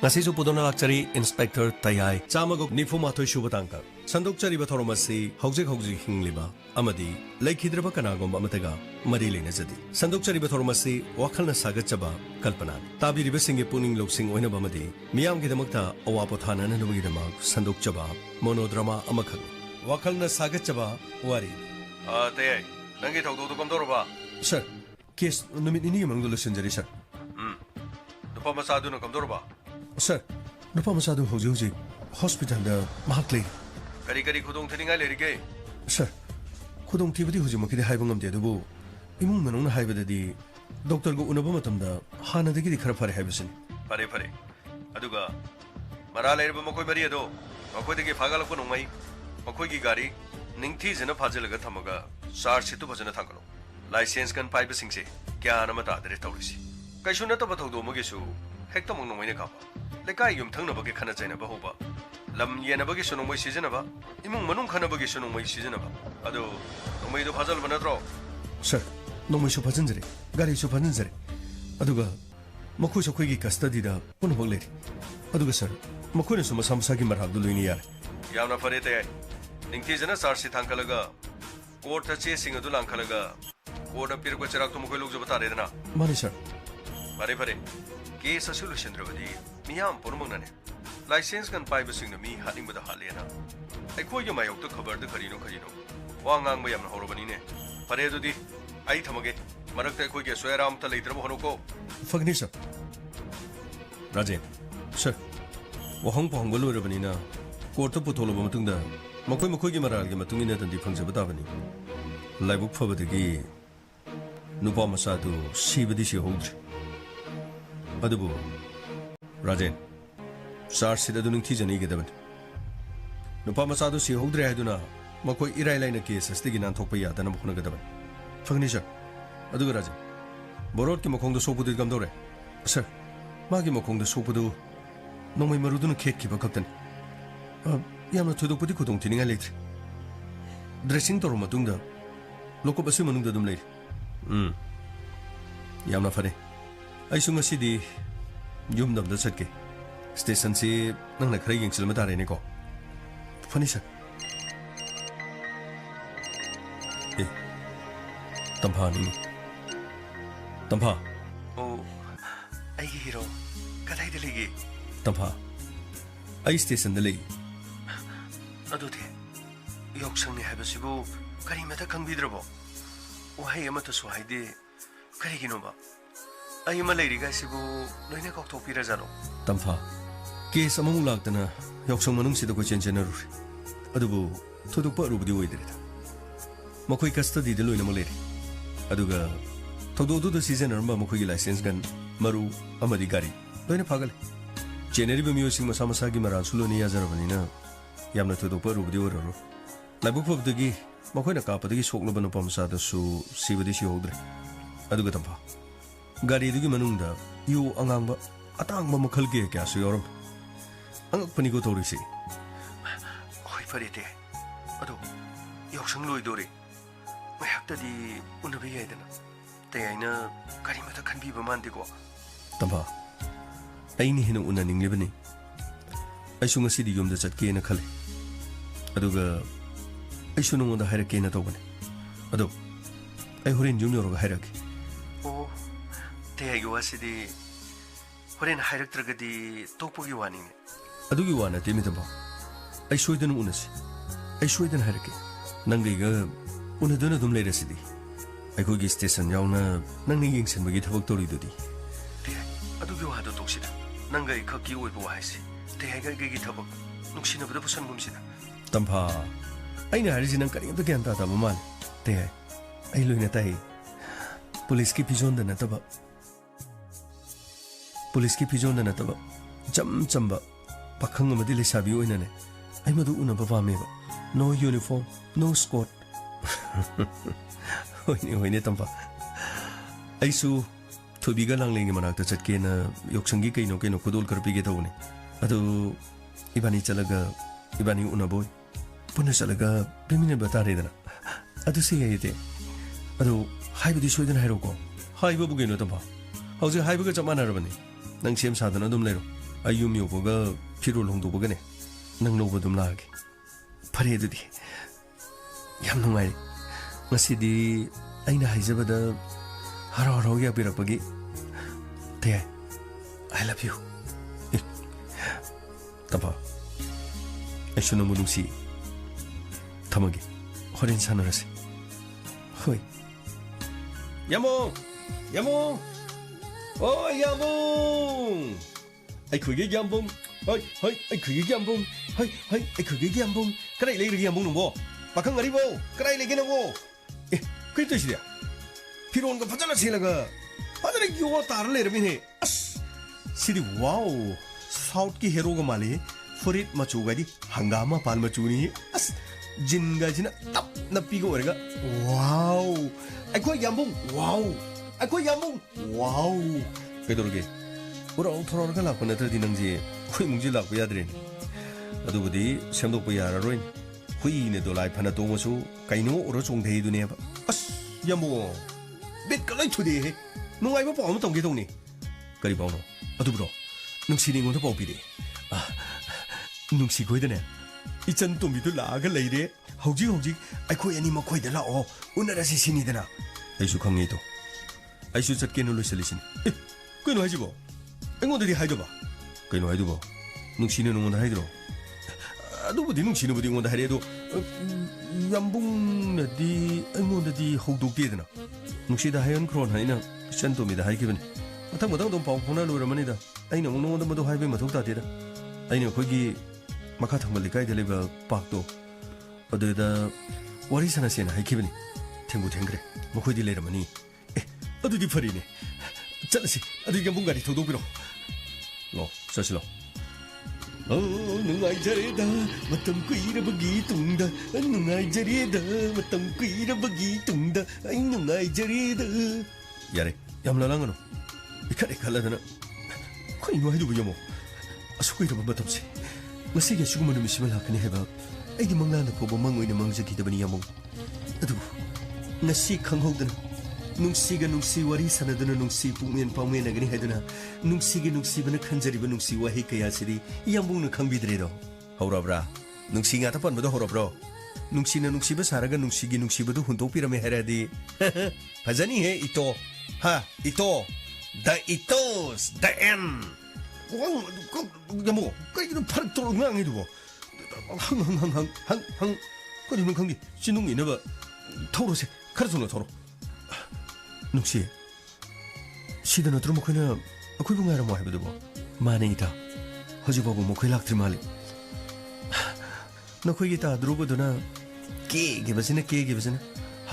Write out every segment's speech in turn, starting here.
ngasisu pudona lakchari inspector tayai chamagok nifu mathoi shuba tangka sandok chari ba thoromasi hojik hingliba amadi laikhidraba kanagom amataga mari lena jadi sandok chari ba thoromasi wakhalna sagachaba kalpana tabi riba singe puning loksing oina bamadi miyam gidamakta awapo thana na nugi dama sandok chaba monodrama amakhak wakhalna sagachaba wari tayai nangi thogdo to kamdoroba sir case numit ini mangdo losinjari sir nupa masadu na kamdoroba Sir, nupa masadu hoji hospital da mahak lei. Kari khudong thiningai lerige. Sir, khudong thibadi hoji makide haibang amde adubu imung manung na haibadadi doctor go unaba matamda hana dagi khara fare haibasin. Fare. Aduga mara lerba makoi mari ado makoi dagi phagalak ko nongmai makoi gi gari ningthi jena phajalaga thamaga sar situ bajana thangalo. License kan paiba singse kya anamata adre tawrisi. Kaisu na taba thogdo mogesu hekta mong nongmai ne ka. Lekai yum thang na bagi khana chaina ba hoba lam yena bagi sunung mai season ba imung manung khana bagi sunung mai season ba ado nongmai do phajal banatro sir nongmai su phajan jare gari su phajan jare aduga makhu su khoi gi custody da pun bog le aduga sir makhu ne su samsa gi marhab du loini yar yamna fare te ningti jana sar si thang kalaga court ta che sing adu lang kalaga court appear ko charak to makhu log jo bata re na mani sir fare case solution rawadi miyam pormonane license kan pai basing na mi haning bada halena ai khoi ge mayok to khabar da kharino wa ngang ma yam horobani ne pare dudi ai thamage marak ta khoi ge soyaram ta leitrabo honoko fagni sir rajen sir wa hong pong golo rabani na court to putolo ba matung da makoi ge maral ge matung ina dan di phang jaba bani laibuk phabadagi nupa masadu sibadi si hodri adubu Rajen, sar sida duning tijani gedaban. Nupa masadu si hodre haduna makoi irai laina case astigi nan thokpa ya dana mukuna gedaban. Fagni sir. Aduga Rajen. Borot ki makong do sopudu gamdore. Sir, magi makong do sopudu nongmai maruduna kek ki bakaktan. Yamna thuduk pudi kudong tininga leit. Dressing toro matungda loko basu manungda dum leit. Yamna fare. Ai sunga sidi yum dam da satke station si nang na khari ging silma tare ne ko fani sir tampa oh ai hero kadai de legi tampa ai station de legi adu the yok sang ne haba sibu kari mata kang bidrabo wahai amata so haide kari gino ba ai ma leiri ga sibu loine kok thok pira jaro tamfa case amung lagtana yoksang manung sida ko chenchen ru adubu thuduk pa rubdi oidre makoi custody de loine moleri aduga thodo du season arma makoi gi license gan maru amadi gari loine pagal generally be music ma samasa gi maran suloni ya jarabani na yamna thuduk pa rubdi oro labu phobdagi makoi na ka padagi soklo banu pamsa da su sibadi si hodre aduga tamfa gari dugi manungda yu angangba atangba makhal ge kya su yoram angak pani go torisi oi farite adu yoksang loi dori mai hakta di unabi yaidana tayina gari mata khanbi ba mandi ko tamba aini hinu una ninglebani aisu ngasi di yomda chatke na khale aduga aisu nungonda hairake na tobane adu ai horin junior ga hairake Te wasi di horen hairak tragadi tokpogi wani ne adugi wana te mitaba ai soidan unasi ai soidan hairake nangai ga unaduna dum leirasidi ai ko gi station yauna nangni yingsen bagi thabak tori dudi te adugi wa do toksida nangai khaki oi bo haisi te ga gi thabak nuksina bada pusan bumsida tampa aina harisi nang kari to gyan ta ta mal te ai loina tai police ki pijon da na taba police ki pijon na taba chamba pakhang amadi le sabi oina ne ai madu una ba me ba no uniform no skirt hoine tampa ai su thobi ga lang lengi manak ta chatke na yoksangi kaino kudol karpi ge tawne adu ibani chalaga ibani una boy puna chalaga pemine batare dana adu se yete adu haibudi soidan hairo ko haiba bu ge no tampa hauji haiba ga chamana rabani nang sem sadana dum lero ayum yo boga phirol hong do boga ne nang lo bodum la ge phare du di yam nungai ngasi di aina haijabada haro haro ya birakpagi te I love you tapa aishu no munungsi tamagi horin sanarase hoi yamong yamong oh yamong ai khugi yamong hoi hoi ai khugi yamong hoi hoi ai khugi yamong karai le ri yamong no bakang ngari bo karai le gena bo eh kai to sidia piron ga phajana selaga adare yo tar le rmi as Sidi wow, South ki hero ko mali, Furit machuga di hangama pal machuni, as jinga jina tap na pigo orga, wow, ako yambung, wow, ako yambung, wow, kedorge, ura uthor orga la kona tadi nangji, kui mungji la kuya dren, adu budi semdo kuya raroin, kui ne dolai pana tongo su, kaino ura chong thei dunia ba, as yambung, bet kalai chudi, nungai ba pawam tong gedong ni, kari pawno. Adubro, nungsi ningon to bidi. Nungsi koi dene. Ichan tumbi to laga leire. Hauji, ai koi ani makoi de la o. Unara si sini dena. Ai su khangi to. Ai su chat kenu lo selisin. Koi no haji bo. Engo de haido ba. Koi no haido bo. Nungsi ne nungon haidro. Adubu di nungsi no budi ngon da haido. Yambung na di engo da di haudu ke dena. Nungsi da hayan kron haina. Chan tumbi da hai ke ben. Matang dong pau phona lo ramani da aina mong no mado haibe mathok ta de da aina khoi gi makha thang mali kai de leba pak to adu da wari sana sen hai khibani thengbu thengre mokhoi di le ramani adu di phari ne chalasi adu gi bunga di thodo biro lo sasilo nungai jare da matam kuira bagi tungda nungai jare da matam kuira bagi tungda ai nungai jare da yare yamla langano 이카리 갈라드나 거의 뭐 해도 보여모 아수고 이러면 맞담시 마시게 죽으면 미심을 하긴 해봐 아이디 망나나 보고 망의는 망자기다버니 야몽 아두 나시 강호드나 눅시가 눅시 와리 사나드나 눅시 북면 방면 나그니 해드나 눅시게 눅시바나 칸자리바 눅시 와헤 그야시리 야몽는 강비드레로 하우라브라 눅시가 타판보다 호라브로 눅시나 눅시바 사라가 눅시기 눅시바도 훈독비라메 해라디 하자니 해 이토 하 이토 The Itos, the end. Wow, yamo, kaya yung parang tulog nga ang ito mo. Hang, kaya yung kangi, sinungi na ba? Toro si, karaso na toro. Nungsi, sida na turo mo kaya na, ako'y bunga mo ay ba diba? Mani ita, haji bago mo kaya laktri mali. Nako'y kita, drugo doon na, kege ba sina?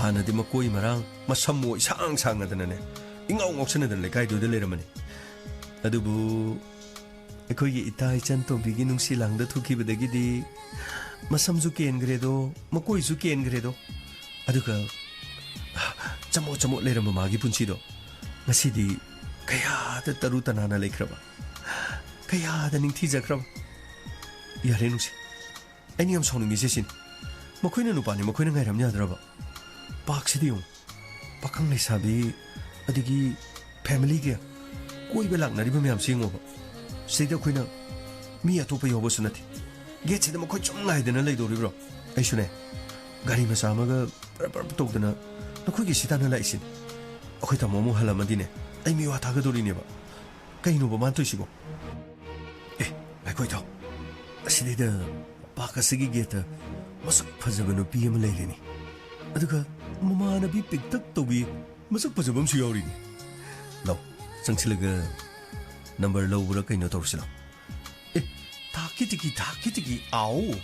Hana di mako'y marang, masamo isang-sang na doon na Ingaw ngoksanadang lekay do dali ramani. Adubu, ako'y itay chan to bigi nung silang da tuki badagi di masam zukian gredo, makoy zukian gredo. Aduka, camo le ramamagi punsido. Ngasi di kaya da tarutan na nalaikraba. Kaya da ning tija kraba. Yare nung si. Ay niyam sonong misesin. Makoy na nupani, makoy na ngayram niya draba. Paksi di yung. Pakang naisabi, adigi family ke koi belak nari ba myam singo ba seida khoina mi atopa yobo sunati ge chida ma khoi chung ngai dena lai dori bro ai sune gari ma sama ga par to dena na khoi gi sita na lai sin khoi ta momo hala madine ai mi wa ta ga dori ne ba kai no ba man to sigo ai khoi to aside da ba ka sigi ge ta masak phajaba no pi am lai le ni aduga mama na bi pik tak to bi masak pajabam si yauri ni lo sangsilaga number low bura kaino torsila takitiki au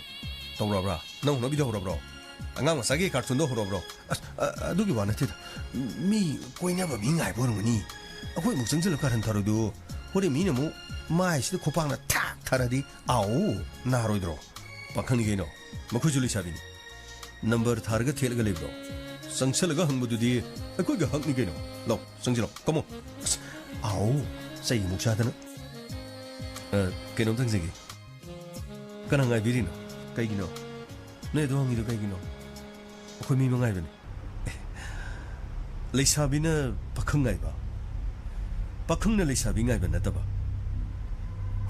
tawra bra no bi do bro angang masagi cartoon do bro adugi wana tida mi koina ba mi ngai boru ni akoi muk sangsil ka ran tarudu hore mi ne mo mai si ko pang na tak taradi au na roidro pakhani geno makujuli sabini number tharga thelga lebro sangsilaga hangbudu ako'y gahang ni gino. Lo, sangsilo, kamo. Aw, say muksa na. Kainom tang sige. Kanang ngay birin, kay gino. Na ito ang ito kay gino. Ako'y may mga ibon. Laysabi na pakang ngay ba? Pakang na laysabi ngay ba na taba?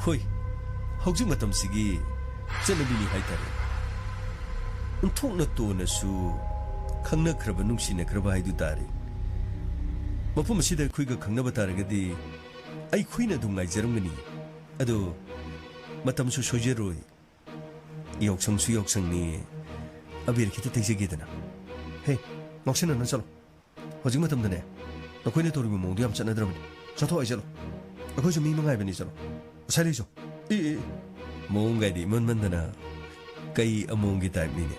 ꯍꯣꯏ ꯍꯧꯖꯤꯛ ꯃꯇꯝꯁꯤꯒꯤ ꯆꯠꯅꯕꯤꯅꯤ ꯍꯥꯏꯇꯥꯔꯦ ꯑꯣꯟꯊꯣꯛꯅ ꯇꯣꯟꯅꯁꯨ ꯈꯪꯅꯈ꯭ꯔꯕ ꯅꯨꯡꯁꯤꯅꯈ꯭ꯔꯕ ꯍꯥꯏꯗꯨ ꯇꯥꯔꯦ ꯃꯐꯝ ꯑꯁꯤꯗ ꯑꯩꯈꯣꯏꯒ ꯈꯪꯅꯕ ꯇꯥꯔꯒꯗꯤ ꯑꯩꯈꯣꯏꯅ ꯑꯗꯨꯝ ꯉꯥꯏꯖꯔꯝꯒꯅꯤ ꯑꯗꯣ ꯃꯇꯝꯁꯨ ꯁꯣꯏꯖꯔꯣꯏ ꯌꯥꯎꯁꯪꯁꯨ ꯌꯥꯎꯁꯪꯅꯤ ꯑꯕꯤꯔ ꯈꯤꯇ ꯇꯩꯖꯒꯦꯗꯅ ꯍꯦ ꯉꯥꯎꯁꯤꯟꯅꯅ ꯆꯠꯂꯣ ꯍꯧꯖꯤꯛ ꯃꯇꯝꯗꯅꯦ ꯅꯈꯣꯏꯅ ꯇꯧꯔꯤꯕ ꯃꯑꯣꯡꯗꯣ ꯌꯥꯝ ꯆꯠꯅꯗ꯭ꯔꯕꯅꯤ ꯆꯠꯊꯣꯛ ꯑꯩ ꯆꯠꯂꯣ ꯑꯩꯈꯣꯏꯁꯨ ꯃꯤ ꯃꯉꯥꯏꯕꯅꯤ ꯆꯠꯂꯣ ꯉꯁꯥꯏ ꯂꯩꯁꯨ ꯃꯑꯣꯡ ꯒꯥꯏꯗꯤ ꯏꯃꯟꯃꯟꯗꯅ ꯀꯩ ꯑꯃꯣꯡꯒꯤ ꯇꯥꯏꯞꯅꯤꯅꯦ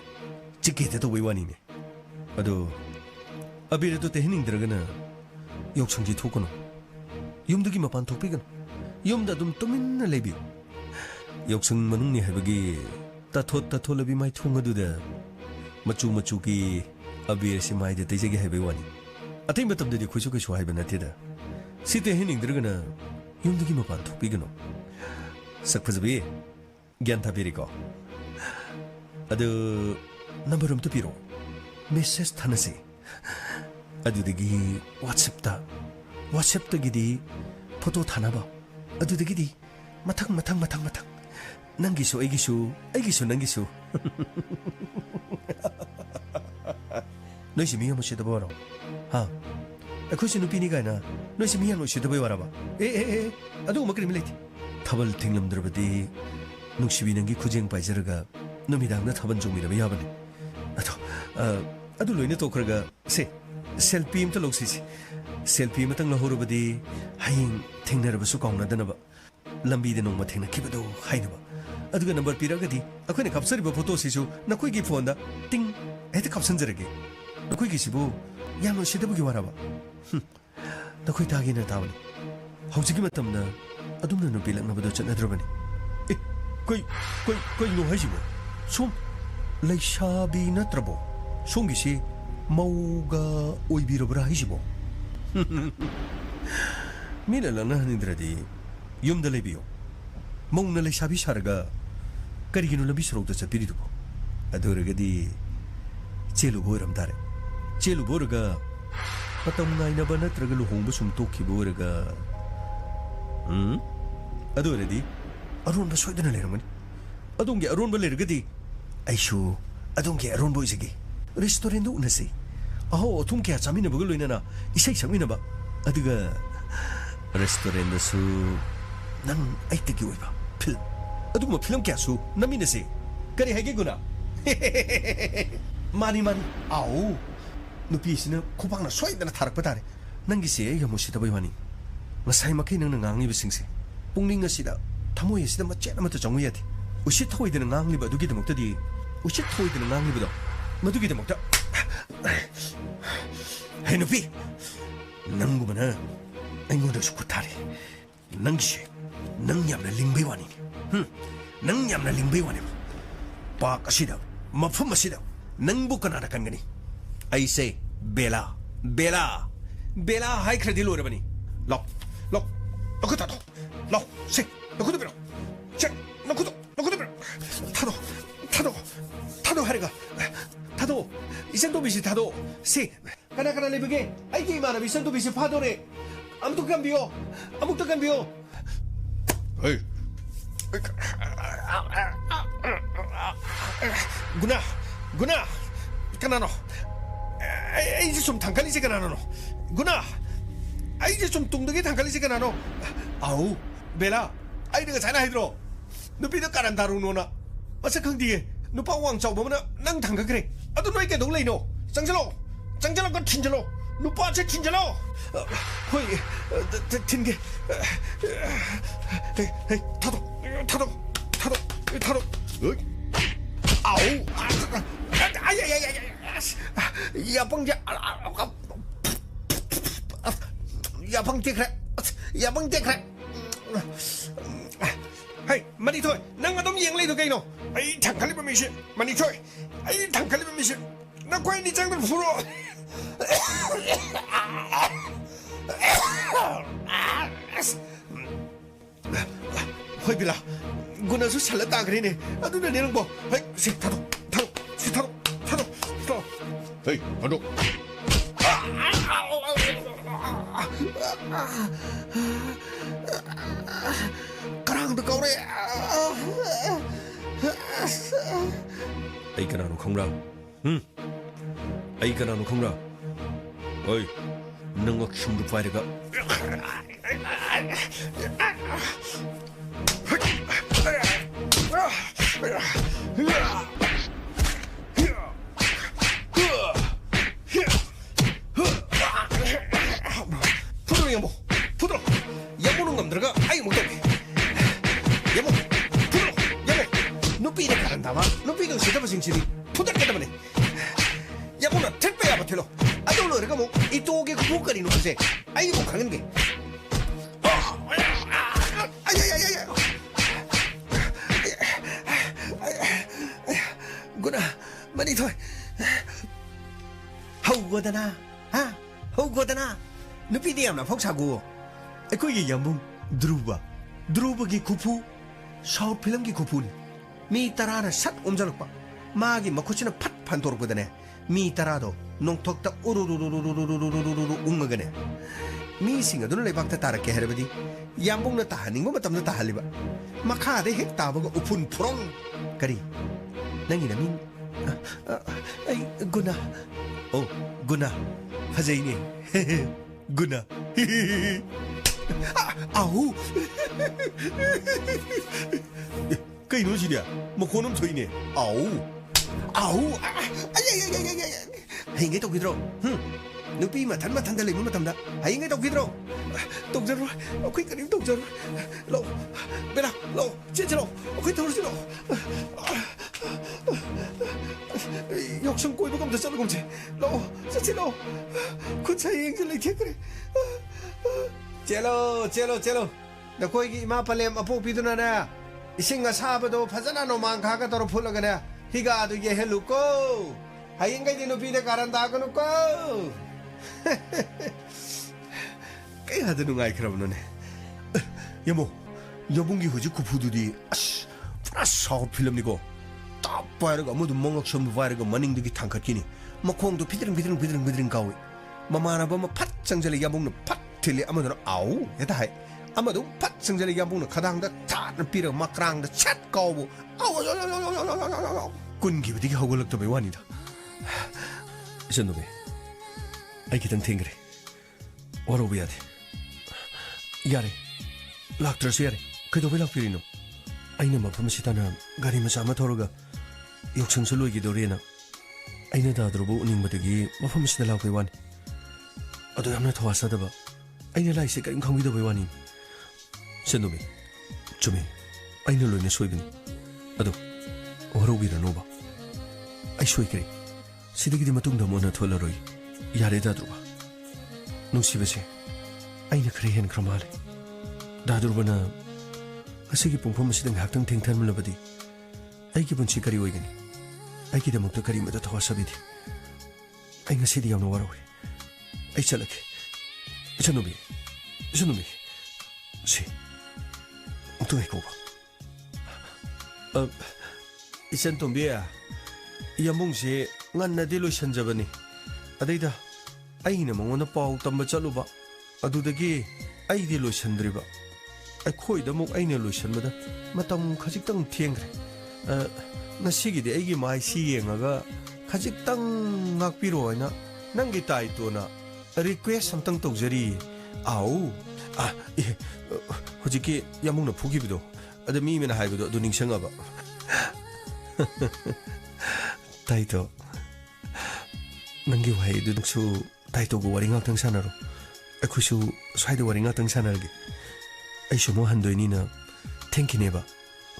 ꯆꯤꯛꯀꯦꯇ ꯇꯧꯕꯩ ꯋꯥꯅꯤꯅꯦ ꯑꯗꯣ ꯑꯕꯤꯔ ꯑꯗꯨ ꯇꯩꯍꯟꯅꯤꯡꯗ꯭ꯔꯒꯅ ꯌꯥꯎꯁꯪꯁꯤ ꯊꯣꯛꯀꯅꯨ ꯌꯨꯝꯗꯒꯤ ꯃꯄꯥꯟ ꯊꯣꯛꯄꯤꯒꯅꯨ ꯌꯨꯝꯗ ꯑꯗꯨꯝ ꯇꯨꯃꯤꯟꯅ ꯂꯩꯕꯤꯌꯨ ꯌꯥꯎꯁꯪ ꯃꯅꯨꯡꯅꯤ ꯍꯥꯏꯕꯒꯤ ꯇꯥꯊꯣꯠꯂꯕꯤ ꯃꯥꯏꯊꯣꯡ ꯑꯗꯨꯗ ꯃꯆꯨ ꯃꯆꯨꯒꯤ ꯑꯕꯤꯔꯁꯤ ꯃꯥꯏꯗ ꯇꯩꯖꯒꯦ ꯍꯥꯏꯕꯩ ꯋꯥꯅꯤ ꯑꯇꯩ ꯃꯇꯝꯗꯗꯤ ꯑꯩꯈꯣꯏꯁꯨ ꯀꯩꯁꯨ ꯍꯥꯏꯕ ꯅꯠꯇꯦꯗ ꯁꯤ ꯇꯩꯍꯟꯅꯤꯡꯗ꯭ꯔꯒꯅ ꯌꯨꯝꯗꯒꯤ ꯃꯄꯥꯟ ꯊꯣꯛꯄꯤꯒꯅꯨ ꯁꯛ ꯐꯖꯕꯤ ꯒ꯭ꯌꯥꯟ ꯇꯥꯕꯤꯔꯤꯀꯣ ꯑꯗꯨ ꯅꯝꯕꯔ ꯑꯝꯇ ꯄꯤꯔꯣ ꯃꯦꯁꯦꯖ ꯊꯥꯅꯁꯤ ꯑꯗꯨꯗꯒꯤ ꯋꯥꯠꯁꯑꯦꯞꯇꯒꯤꯗꯤ ꯐꯣꯇꯣ ꯊꯥꯅꯕ ꯑꯗꯨꯗꯒꯤꯗꯤ ꯃꯊꯪ ꯅꯪꯒꯤꯁꯨ ꯑꯩꯒꯤꯁꯨ ꯅꯪꯒꯤꯁꯨ ꯅꯣꯏꯁꯤ ꯃꯤ ꯌꯥꯝ ꯎꯁꯤꯠꯇꯕ ꯑꯣꯏꯔꯣ ꯍꯥ ꯑꯩꯈꯣꯏꯁꯨ ꯅꯨꯄꯤꯅꯤ ꯀꯥꯏꯅ ꯅꯣꯏꯁꯤ ꯃꯤ ꯌꯥꯝ ꯎꯁꯤꯠꯇꯕꯩ ꯋꯥꯔꯕ ꯑꯗꯨꯒꯨꯝꯕ ꯀꯔꯤꯝ ꯂꯩꯇꯦ ꯊꯥꯕꯜ ꯊꯤꯡꯂꯝꯗ꯭ꯔꯕꯗꯤ ꯅꯨꯡꯁꯤꯕꯤ ꯅꯪꯒꯤ ꯈꯨꯖꯦꯡ ꯄꯥꯏꯖꯔꯒ ꯅꯨꯃꯤꯗꯥꯡꯗ ꯊꯥꯕꯜ ꯆꯣꯡꯃꯤꯟꯅꯕ ꯌꯥꯕꯅꯤ ꯑꯗꯨ ꯂꯣꯏꯅ ꯇꯣꯛꯈ꯭ꯔꯒ ꯁꯦꯜꯐꯤ ꯑꯃꯇ ꯂꯧꯁꯤꯁꯤ ꯁꯦꯜꯐꯤ ꯑꯃꯇꯪ ꯂꯧꯍꯧꯔꯕꯗꯤ ꯍꯌꯦꯡ ꯊꯦꯡꯅꯔꯕꯁꯨ ꯀꯥꯎꯅꯗꯅꯕ ꯂꯝꯕꯤꯗ ꯅꯣꯡꯃ ꯊꯦꯡꯅꯈꯤꯕꯗꯣ ꯍꯥꯏꯅꯕ ꯑꯗꯨꯒ ꯅꯝꯕꯔ ꯄꯤꯔꯒꯗꯤ ꯑꯩꯈꯣꯏꯅ ꯀꯥꯞꯆꯔꯤꯕ ꯐꯣꯇꯣꯁꯤꯁꯨ ꯅꯈꯣꯏꯒꯤ ꯐꯣꯟꯗ ꯇꯤꯡ ꯍꯦꯛꯇ ꯀꯥꯞꯁꯟꯖꯔꯒꯦ ꯅꯈꯣꯏꯒꯤꯁꯤꯕꯨ ꯌꯥꯝꯅ ꯎꯁꯤꯠꯇꯕꯒꯤ ꯋꯥꯔꯕ ꯅꯈꯣꯏ ꯇꯥꯒꯦꯅ ꯇꯥꯕꯅꯤ ꯍꯧꯖꯤꯛꯀꯤ ꯃꯇꯝꯗ ꯑꯗꯨꯝꯅ ꯅꯨꯄꯤ ꯂꯛꯅꯕꯗꯣ ꯆꯠꯅꯗ꯭ꯔꯕꯅꯤ ꯀꯩꯅꯣ ꯍꯥꯏꯁꯤꯕꯣ ꯁꯣꯝ ꯂꯩꯁꯥꯕꯤ ꯅꯠꯇ꯭ꯔꯕꯣ ꯁꯣꯝꯒꯤꯁꯤ ꯃꯧꯒ ꯑꯣꯏꯕꯤꯔꯕ꯭ꯔꯥ ꯍꯥꯏꯁꯤꯕꯣ ꯃꯤꯅ ꯂꯛꯅꯍꯟꯅꯤꯡꯗ꯭ꯔꯗꯤ ꯌꯨꯝꯗ ꯂꯩꯕꯤꯌꯣ ꯃꯧꯅ ꯂꯩꯁꯥꯕꯤ ꯁꯥꯔꯒ ꯀꯔꯤꯒꯤꯅꯣ ꯂꯝꯕꯤ ꯁꯣꯔꯣꯛꯇ ꯆꯠꯄꯤꯔꯤꯗꯨꯕꯣ ꯑꯗꯨ ꯑꯣꯏꯔꯒꯗꯤ ꯆꯦꯜꯂꯨꯕ ꯑꯣꯏꯔꯝ ꯇꯥꯔꯦ ꯆꯦꯜꯂꯨꯕ ꯑꯣꯏꯔꯒ ꯃꯇꯝ ꯉꯥꯏꯅꯕ ꯅꯠꯇ꯭ꯔꯒ ꯂꯨꯍꯣꯡꯕ ꯁꯨꯝ ꯇꯣꯛꯈꯤꯕ ꯑꯣꯏꯔꯒ ꯑꯗꯨ ꯑꯣꯏꯔꯗꯤ ꯑꯔꯣꯟꯕ ꯁꯣꯏꯗꯅ ꯂꯩꯔꯝꯒꯅꯤ ꯑꯗꯣꯝꯒꯤ ꯑꯔꯣꯟꯕ ꯂꯩꯔꯒꯗꯤ ꯑꯩꯁꯨ ꯑꯗꯣꯝꯒꯤ ꯑꯔꯣꯟꯕ ꯑꯣꯏꯖꯒꯦ ꯔꯦꯁꯇꯨꯔꯦꯟꯗ ꯎꯅꯁꯤ ꯑꯍꯥꯎ ꯑꯊꯨꯝ ꯀꯌꯥ ꯆꯥꯃꯤꯟꯅꯕꯒ ꯂꯣꯏꯅꯅ ꯏꯁꯩ ꯁꯛꯃꯤꯟꯅꯕ ꯑꯗꯨꯒ ꯔꯦꯁꯇꯨꯔꯦꯟꯗꯁꯨ ꯅꯪ ꯑꯩꯇꯒꯤ ꯑꯣꯏꯕ ꯐꯤल्म ꯑꯗꯨꯒꯨꯝꯕ ꯐꯤल्म ꯀꯌꯥꯁꯨ ꯅꯝꯃꯤꯟꯅꯁꯤ ꯀꯔꯤ ꯍꯥꯏꯒꯦ ꯒꯨꯅꯥ ꯃꯥꯅꯤ ꯑꯥꯎ ꯅꯨꯄꯤꯁꯤꯅ ꯈꯨꯄꯥꯛꯅ ꯁꯣꯏꯗꯅ ꯊꯥꯔꯛꯄ ꯇꯥꯔꯦ ꯅꯪꯒꯤꯁꯦ ꯑꯩ ꯌꯥꯝ ꯎꯁꯤꯠꯇꯕꯩ ꯋꯥꯅꯤ ꯉꯁꯥꯏ ꯃꯈꯩ ꯅꯪꯅ ꯉꯥꯡꯂꯤꯕꯁꯤꯡꯁꯦ ꯄꯨꯛꯅꯤꯡ ꯑꯁꯤꯗ ꯊꯃꯣꯏ ꯑꯁꯤꯗ ꯃꯆꯦꯠ ꯑꯃꯠꯇ ꯆꯪꯉꯨ ꯌꯥꯗꯦ ꯎꯁꯤꯠ ꯊꯑꯣꯏꯗꯅ ꯉꯥꯡꯂꯤꯕ ꯑꯗꯨꯒꯤꯗꯃꯛꯇꯗꯤ ꯎꯁꯤꯠ ꯊꯑꯣꯏꯗꯅ ꯉꯥꯡꯂꯤꯕꯗꯣ ꯃꯗꯨꯒꯤꯗꯃꯛꯇ ꯍꯦ ꯅꯨꯄꯤ ꯅꯪꯒꯨꯝꯕꯅ ꯑꯩꯉꯣꯟꯗꯁꯨ ꯈꯨꯠ ꯊꯥꯔꯦ ꯅꯪꯒꯤꯁꯦ ꯅꯪ ꯌꯥꯝꯅ ꯂꯤꯡꯕꯩ ꯋꯥꯅꯤꯅꯦ ꯅꯪ ꯌꯥꯝꯅ ꯂꯤꯡꯕꯩ ꯋꯥꯅꯦꯕ ꯄꯥꯛ ꯑꯁꯤꯗ ꯃꯐꯝ ꯑꯁꯤꯗ ꯅꯪꯕꯨ ꯀꯅꯥꯅ ꯀꯟꯒꯅꯤ ꯑꯩꯁꯦ ꯕꯦꯂꯥ ꯍꯥꯏꯈ꯭ꯔꯗꯤ ꯂꯣꯏꯔꯕꯅꯤ ꯂꯥꯎ ꯅꯈꯨꯠ ꯊꯥꯗꯣ ꯂꯥꯎ ꯁꯦ ꯅꯈꯨꯠꯇ ꯄꯤꯔꯣ ꯁꯦ ꯅꯈꯨꯠꯇ ꯄꯤꯔꯣ ꯊꯥꯗꯣ ꯍꯥꯏꯔꯒ ꯊꯥꯗꯣ 이센도비씨 타도 시 가나 레비게 아이게 이마나 이센도비씨 파도래 아무도 간비요 에이 구나 가나노 이제 좀 단칼리지 가나노 구나 이제 좀 뚱뚱이 단칼리지 가나노 아우 베라 아이가 잘 하이드로 너비도 까란 다루노나 어서 강디에 누파 왕자오보면 난 단가 그래 아도 너에게 놀래이노 짱절로 그 틴절로 누파체 틴절로 허이 틴게 헤이 타도 아우 아야야야야 야방제 야방제 그래 헤이 마니토이 낭가 놈 영레이도 게이노 아이 당칼리바 미시 마니토이 아이 당칼리바 미시 나 과연 이 장들 풀어 허이빌라 구나수 살랐다 그러네 아두나 내는 뭐 헤이 시 타도 헤이 타도 그랑도 까오래 Ai kana no khongra ai kana no khongra oi nang ak shum du paire ga Pudro yamo pudro yamo nung ngam 들어가 ai mo to yamo pudro yamo nupi de karanda ba nupi ga sida ba singchiri pudar ke tamane yamo na 택배 야 버텔로 아돌로 내가 뭐 이쪽에 그 목걸이 놓으세 아이 뭐 가는 게 아야야야야 구나 많이 더 하우거다나 아 하우거다나 누피디 암나 폭사고 에코이 양봉 드루바기 쿠푸 샤워 필름기 쿠푸니 미 따라나 샷 옴절럭바 마기 마코치는 팟판 도르거다네 미 따라도 농톡다 우르르르르르르르르르르 웅거네 미싱아 눈을 레박다 따르게 해르버디 양봉나 따하는 거 맞담나 따할리바 마카데 핵 따보고 우푼 푸롱 까리 낭이나 민 아이 구나 구나 하자이니 구나 아우 cái nói gì nè một cô nấm thủy nè ẩu hay nghe tao kia rồi nước pi mà thắn đây lấy mà thầm đó hay nghe tao kia rồi tao ra rồi cái điểm tao ra rồi lộ bên nào lộ chết lộ cái tao rồi lộ 역시 꼬이고 감자 짜는 공지 로 진짜 로 그 차이 이제 lấy thiết 그래 제로 나 거기 이마 팔렘 아포 비두나나 이싱가 사바도 파자나 노만 가가도록 풀러가네 히가도 예 헬루고 하인가 이제 노비데 가란다 그노고 꽤 하드 누가이 그러면은 여모 여봉기 후지 구푸두디 아씨 프라서 필름이고 딱 봐야가 모두 멍석 좀 봐야가 머닝들이 탕카키니 막콩도 비드릉 가위 마마나 보면 팥 정절이 야봉는 팥 틀리 아무도 아우 해다 해 아마도 팥 정절이 야봉는 가당다 다 비려 막랑다 찻 가고 아우 꾼기 되게 하고럭도 배워니다 이선노베 아이 기던 탱그래 와로비야 돼 야래 락트러스 야래 그도 왜 락비리노 아이는 마품시다나 가리 마사 아마 더러가 욕청수 로이기도리나 아이는 다들어보 우닝바득이 마품시다 락비 와니 아도 얌나 더 왔사다봐 아이는 라이세 까임 강비도 배와니 sendobe chumi aina loine soibini ado warobira noba ai soikre sidigi matungda mona tholaroi yare dadruba nungsibese aina khre hen kramale dadrubana asigi pungpham sidang haktang thengthan mulabadi aigi bunchi kari oigani aigi damukta kari mata thawasabidi ai ngasidi yamna waroi ai chalake sendobe si 또 해고 봐. 이젠 동비야. 이 연봉시 nganna딜로 현잡으니. 아데이다. 아이는 몽원의 파우 담바 잘로바. 아두데기 아이딜로 현드리바. 아이 코이다 목 아이네로 현마다. 마땅 가직당 티행그래. 나시기데 아이기 마이 시행아가 가직당 낙비로 하나 난게 따이또나 리퀘스트 함당 똑저리 아우 예 호지기 야몽나 포기비도 아데 미미나 하이비도 아도 닝생아봐 타이토 난게 와이도 늑수 타이토고 와링아 등산하러 아쿠수 사이드 와링아 등산하게 아이쇼 뭐 한도이니나 탱키네바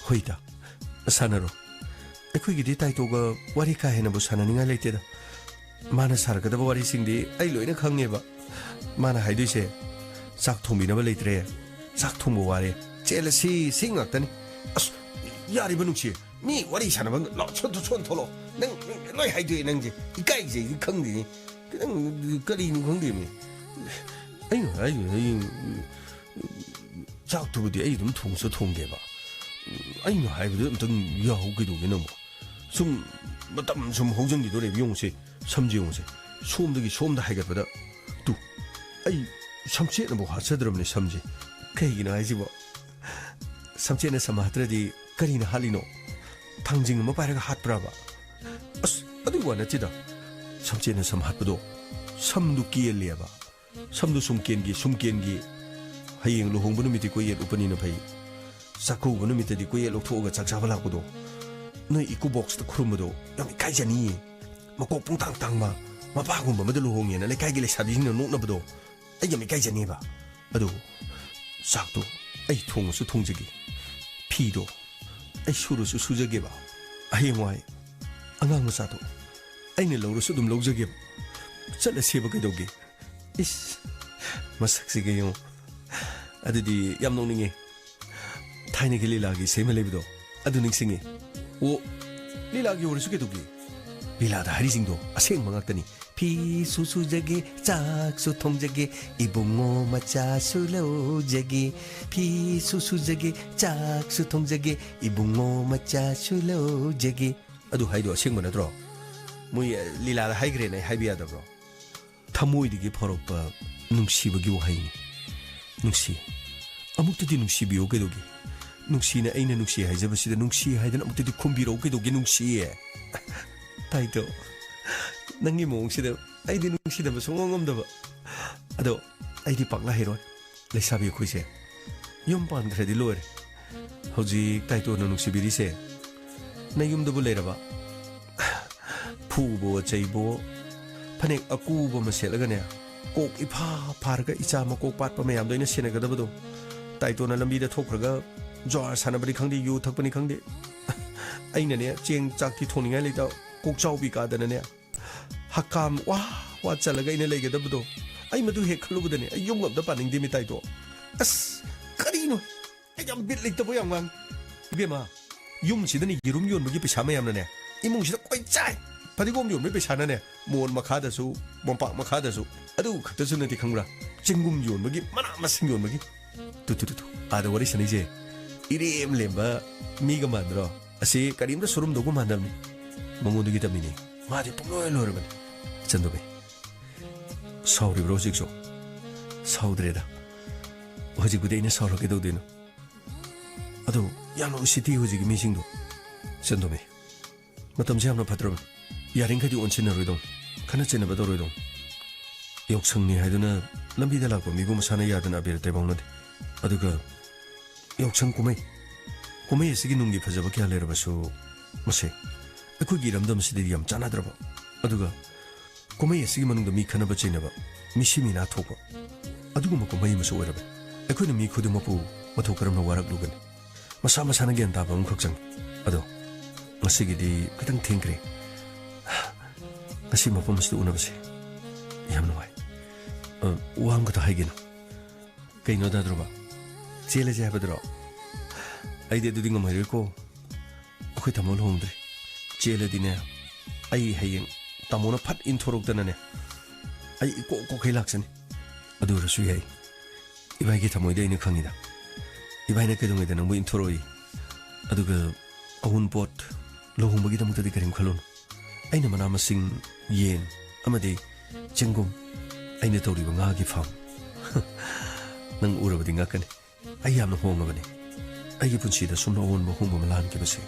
호이다 산하러 아쿠이기디 타이토가 와리카 해나부 산하닝아 레이테다 마나 사르가다바 와리싱디 아이 로이나 강네바 마나 하이도이세 싹 통비나바 레이트레 싹 통보 와레 젤시 생각다니 아스 야리바 눅시 니 와리 사나방 로 촌토로 능 로이 하이드에 능지 이까이제 이坑디 그냥 거리는坑디미 아이고 싹 두부디 아이 좀 통서 통게봐 아이고 하이브도 좀 야오기도 게는 뭐숨 뭐땀 좀 호정기도 레 용세 삼지용세 소음득이 소음다 하이겠보다 또 아이 삼지에는 뭐 하셔들었네 삼지 그 얘기는 알지 뭐 samchena samahatradi karina halino thangjing ma paraga hatpraba as adu wana chida samchena samhatpado samdu kieleba samdu sumkengi hayeng lohongbu numiti ko yet upani na phai sakhu bu numiti di ko yet lokhoga chakcha bala kodo noi iku box ta khurumdo yami kai jani makok pung tang ma mapa gumba madu lohong yena le kai gi le sabi no nok na bdo ai yami kai jani ba adu sakto ai thong su thong jigi phi do ai suru su sujage ba ai ngwai angang ma sa to ai ne lo su dum lo jage chala seba kai doge is masak sige yo adudi yam nong ninge thaine gi lila gi sema lebido adu ning singe o lila gi oru su ke doge lila da hari singdo aseng mangak tani 피 수수저기 짝수통저기 이봉오 마차 술로저기 피 수수저기 짝수통저기 이봉오 마차 술로저기 아두 하이도 생문하더라 뭐이 리라라 하이그레네 하이비야더라 타모이디기 퍼럭바 눅시버기 와하이니 눅시 아무것도 눅시비오 게도기 눅시나 에이나 눅시 하이자버시다 눅시 하이든 아무것도 콤비로 게도기 눅시에 타이도 ꯅꯪꯒꯤ ꯃꯑꯣꯡꯁꯤꯗ ꯑꯩꯗꯤ ꯅꯨꯡꯁꯤꯗꯕ ꯁꯨꯡꯉꯝ ꯉꯝꯗꯕ ꯑꯗꯣ ꯑꯩꯗꯤ ꯄꯥꯛꯅ ꯍꯩꯔꯣꯏ ꯂꯩꯁꯥꯕꯤ ꯑꯩꯈꯣꯏꯁꯦ ꯌꯨꯝ ꯄꯥꯟꯈ꯭ꯔꯗꯤ ꯂꯣꯏꯔꯦ ꯍꯧꯖꯤꯛ ꯇꯥꯏꯇꯣꯅ ꯅꯨꯡꯁꯤꯕꯤꯔꯤꯁꯦ ꯅꯌꯨꯝꯗꯕꯨ ꯂꯩꯔꯕ ꯐꯨꯕꯣ ꯆꯩꯕꯣ ꯐꯅꯦꯛ ꯑꯀꯨꯕ ꯑꯃ ꯁꯦꯠꯂꯒꯅꯦ ꯀꯣꯛ ꯏꯐꯥ ꯐꯥꯔꯒ ꯏꯆꯥ ꯃꯀꯣꯛ ꯄꯥꯠꯄ ꯃꯌꯥꯝꯗꯣ ꯑꯩꯅ ꯁꯦꯟꯅꯒꯗꯕꯗꯣ ꯇꯥꯏꯇꯣꯅ ꯂꯝꯕꯤꯗ ꯊꯣꯛꯈ꯭ꯔꯒ ꯖ꯭ꯋꯥꯔ ꯁꯥꯟꯅꯕꯅꯤ ꯈꯪꯗꯦ ꯌꯨ ꯊꯛꯄꯅꯤ ꯈꯪꯗꯦ ꯑꯩꯅꯅꯦ ꯆꯦꯡ ꯆꯥꯛꯇꯤ ꯊꯣꯡꯅꯤꯡꯉꯥꯏ ꯂꯩꯇ ꯀꯣꯛ ꯆꯥꯎꯕꯤ ꯀꯥꯗꯅꯅꯦ hakam wah chalaga ina legadabdo ai madu he khalubudane ai yum ngam da paning dimi tai to as karino ai yam bit lik tabo yam wang bema yum sidani girum yon bugi pesa mayam na ne imung sida koi chai padigom yon me pesa na ne mon makha da su bompa makha da su adu khata su nati khangra chingum yon bugi mana masing yon bugi tu ada wari sani je irem lemba mi ga mandro asi karim da surum dogu mandam ni mongodu gi tamini 마디 뽕로에 넣으면 전도배 서울이 로직소 서울이다 어제 그대는 서울에도 되는 아도 야노 시티 호지기 미싱도 전도배 마탐 지함나 파트럼 야링카디 온치나 로이동 카나체나 바도로이동 욕성리 하이드나 람비달라고 미고 사나 야드나 비르테 봉는데 아도가 욕성 꾸메 시기 농기 파자바케 할레르바수 마세 ꯑꯩꯈꯣꯏꯒꯤ ꯏꯔꯝꯗꯝꯁꯤꯗꯗꯤ ꯌꯥꯝ ꯆꯥꯟꯅꯗ꯭ꯔꯕ ꯑꯗꯨꯒ ꯀꯨꯝꯍꯩ ꯑꯁꯤꯒꯤ ꯃꯅꯨꯡꯗ ꯃꯤ ꯈꯟꯅꯕ ꯆꯩꯅꯕ ꯃꯤꯁꯤ ꯃꯤꯅꯥ ꯊꯣꯛꯄ ꯑꯗꯨꯒꯨꯝꯕ ꯀꯨꯝꯍꯩ ꯑꯃꯁꯨ ꯑꯣꯏꯔꯕꯅꯤ ꯑꯩꯈꯣꯏꯅ ꯃꯤ ꯈꯨꯗꯤꯡꯃꯛꯄꯨ ꯃꯊꯧ ꯀꯔꯝꯅ ꯋꯥꯔꯛꯂꯨꯒꯅꯤ ꯃꯁꯥ ꯃꯁꯥꯅ ꯒ꯭ꯌꯥꯟ ꯇꯥꯕ ꯑꯃꯈꯛ ꯆꯪꯏ ꯑꯗꯣ ꯉꯁꯤꯒꯤꯗꯤ ꯈꯤꯇꯪ ꯊꯦꯡꯈ꯭ꯔꯦ ꯉꯁꯤ ꯃꯐꯝ ꯑꯁꯤꯗ ꯎꯅꯕꯁꯦ ꯌꯥꯝ ꯅꯨꯡꯉꯥꯏ ꯋꯥ ꯑꯃꯈꯛꯇ ꯍꯥꯏꯒꯦꯅ ꯀꯩꯅꯣ ꯗꯥꯗ꯭ꯔꯣꯕ ꯆꯦꯜꯂꯁꯦ ꯍꯥꯏꯕꯗꯨꯔꯣ ꯑꯩꯗꯤ ꯑꯗꯨꯗꯤ ꯉꯝꯍꯩꯔꯣꯏꯀꯣ ꯑꯩꯈꯣꯏ ꯇꯥꯃꯣ ꯂꯨꯍꯣꯡꯗ꯭ꯔꯤ ꯆꯦꯜꯂꯗꯤꯅꯦ ꯑꯩ ꯍꯌꯦꯡ ꯇꯥꯃꯣꯅ ꯐꯠ ꯏꯟꯊꯣꯔꯛꯇꯅꯅꯦ ꯑꯩ ꯏꯀꯣꯛ ꯀꯣꯛꯈꯩ ꯂꯥꯛꯆꯅꯤ ꯑꯗꯨ ꯑꯣꯏꯔꯁꯨ ꯌꯥꯏ ꯏꯕꯥꯏꯒꯤ ꯊꯃꯣꯏꯗ ꯑꯩꯅ ꯈꯪꯉꯤꯗ ꯏꯕꯥꯏꯅ ꯀꯩꯗꯧꯉꯩꯗ ꯅꯪꯕꯨ ꯏꯟꯊꯣꯔꯛꯏ ꯑꯗꯨꯒ ꯑꯎꯟꯄꯣꯠ ꯂꯨꯍꯣꯡꯕꯒꯤꯗꯃꯛꯇꯗꯤ ꯀꯔꯤꯝ ꯈꯜꯂꯨꯅꯨ ꯑꯩꯅ ꯃꯅꯥ ꯃꯁꯤꯡ ꯌꯦꯟ ꯑꯃꯗꯤ ꯆꯦꯡꯒꯨꯝ ꯑꯩꯅ ꯇꯧꯔꯤꯕ ꯉꯥꯒꯤ ꯐꯥꯝ ꯅꯪ ꯎꯔꯕꯗꯤ ꯉꯛꯀꯅꯤ ꯑꯩ ꯌꯥꯝꯅ ꯍꯣꯡꯉꯕꯅꯤ ꯑꯩꯒꯤ ꯄꯨꯟꯁꯤꯗ ꯁꯨꯝꯅ ꯑꯑꯣꯟꯕ ꯍꯣꯡꯕ ꯑꯃ ꯂꯥꯟꯈꯤꯕꯁꯦ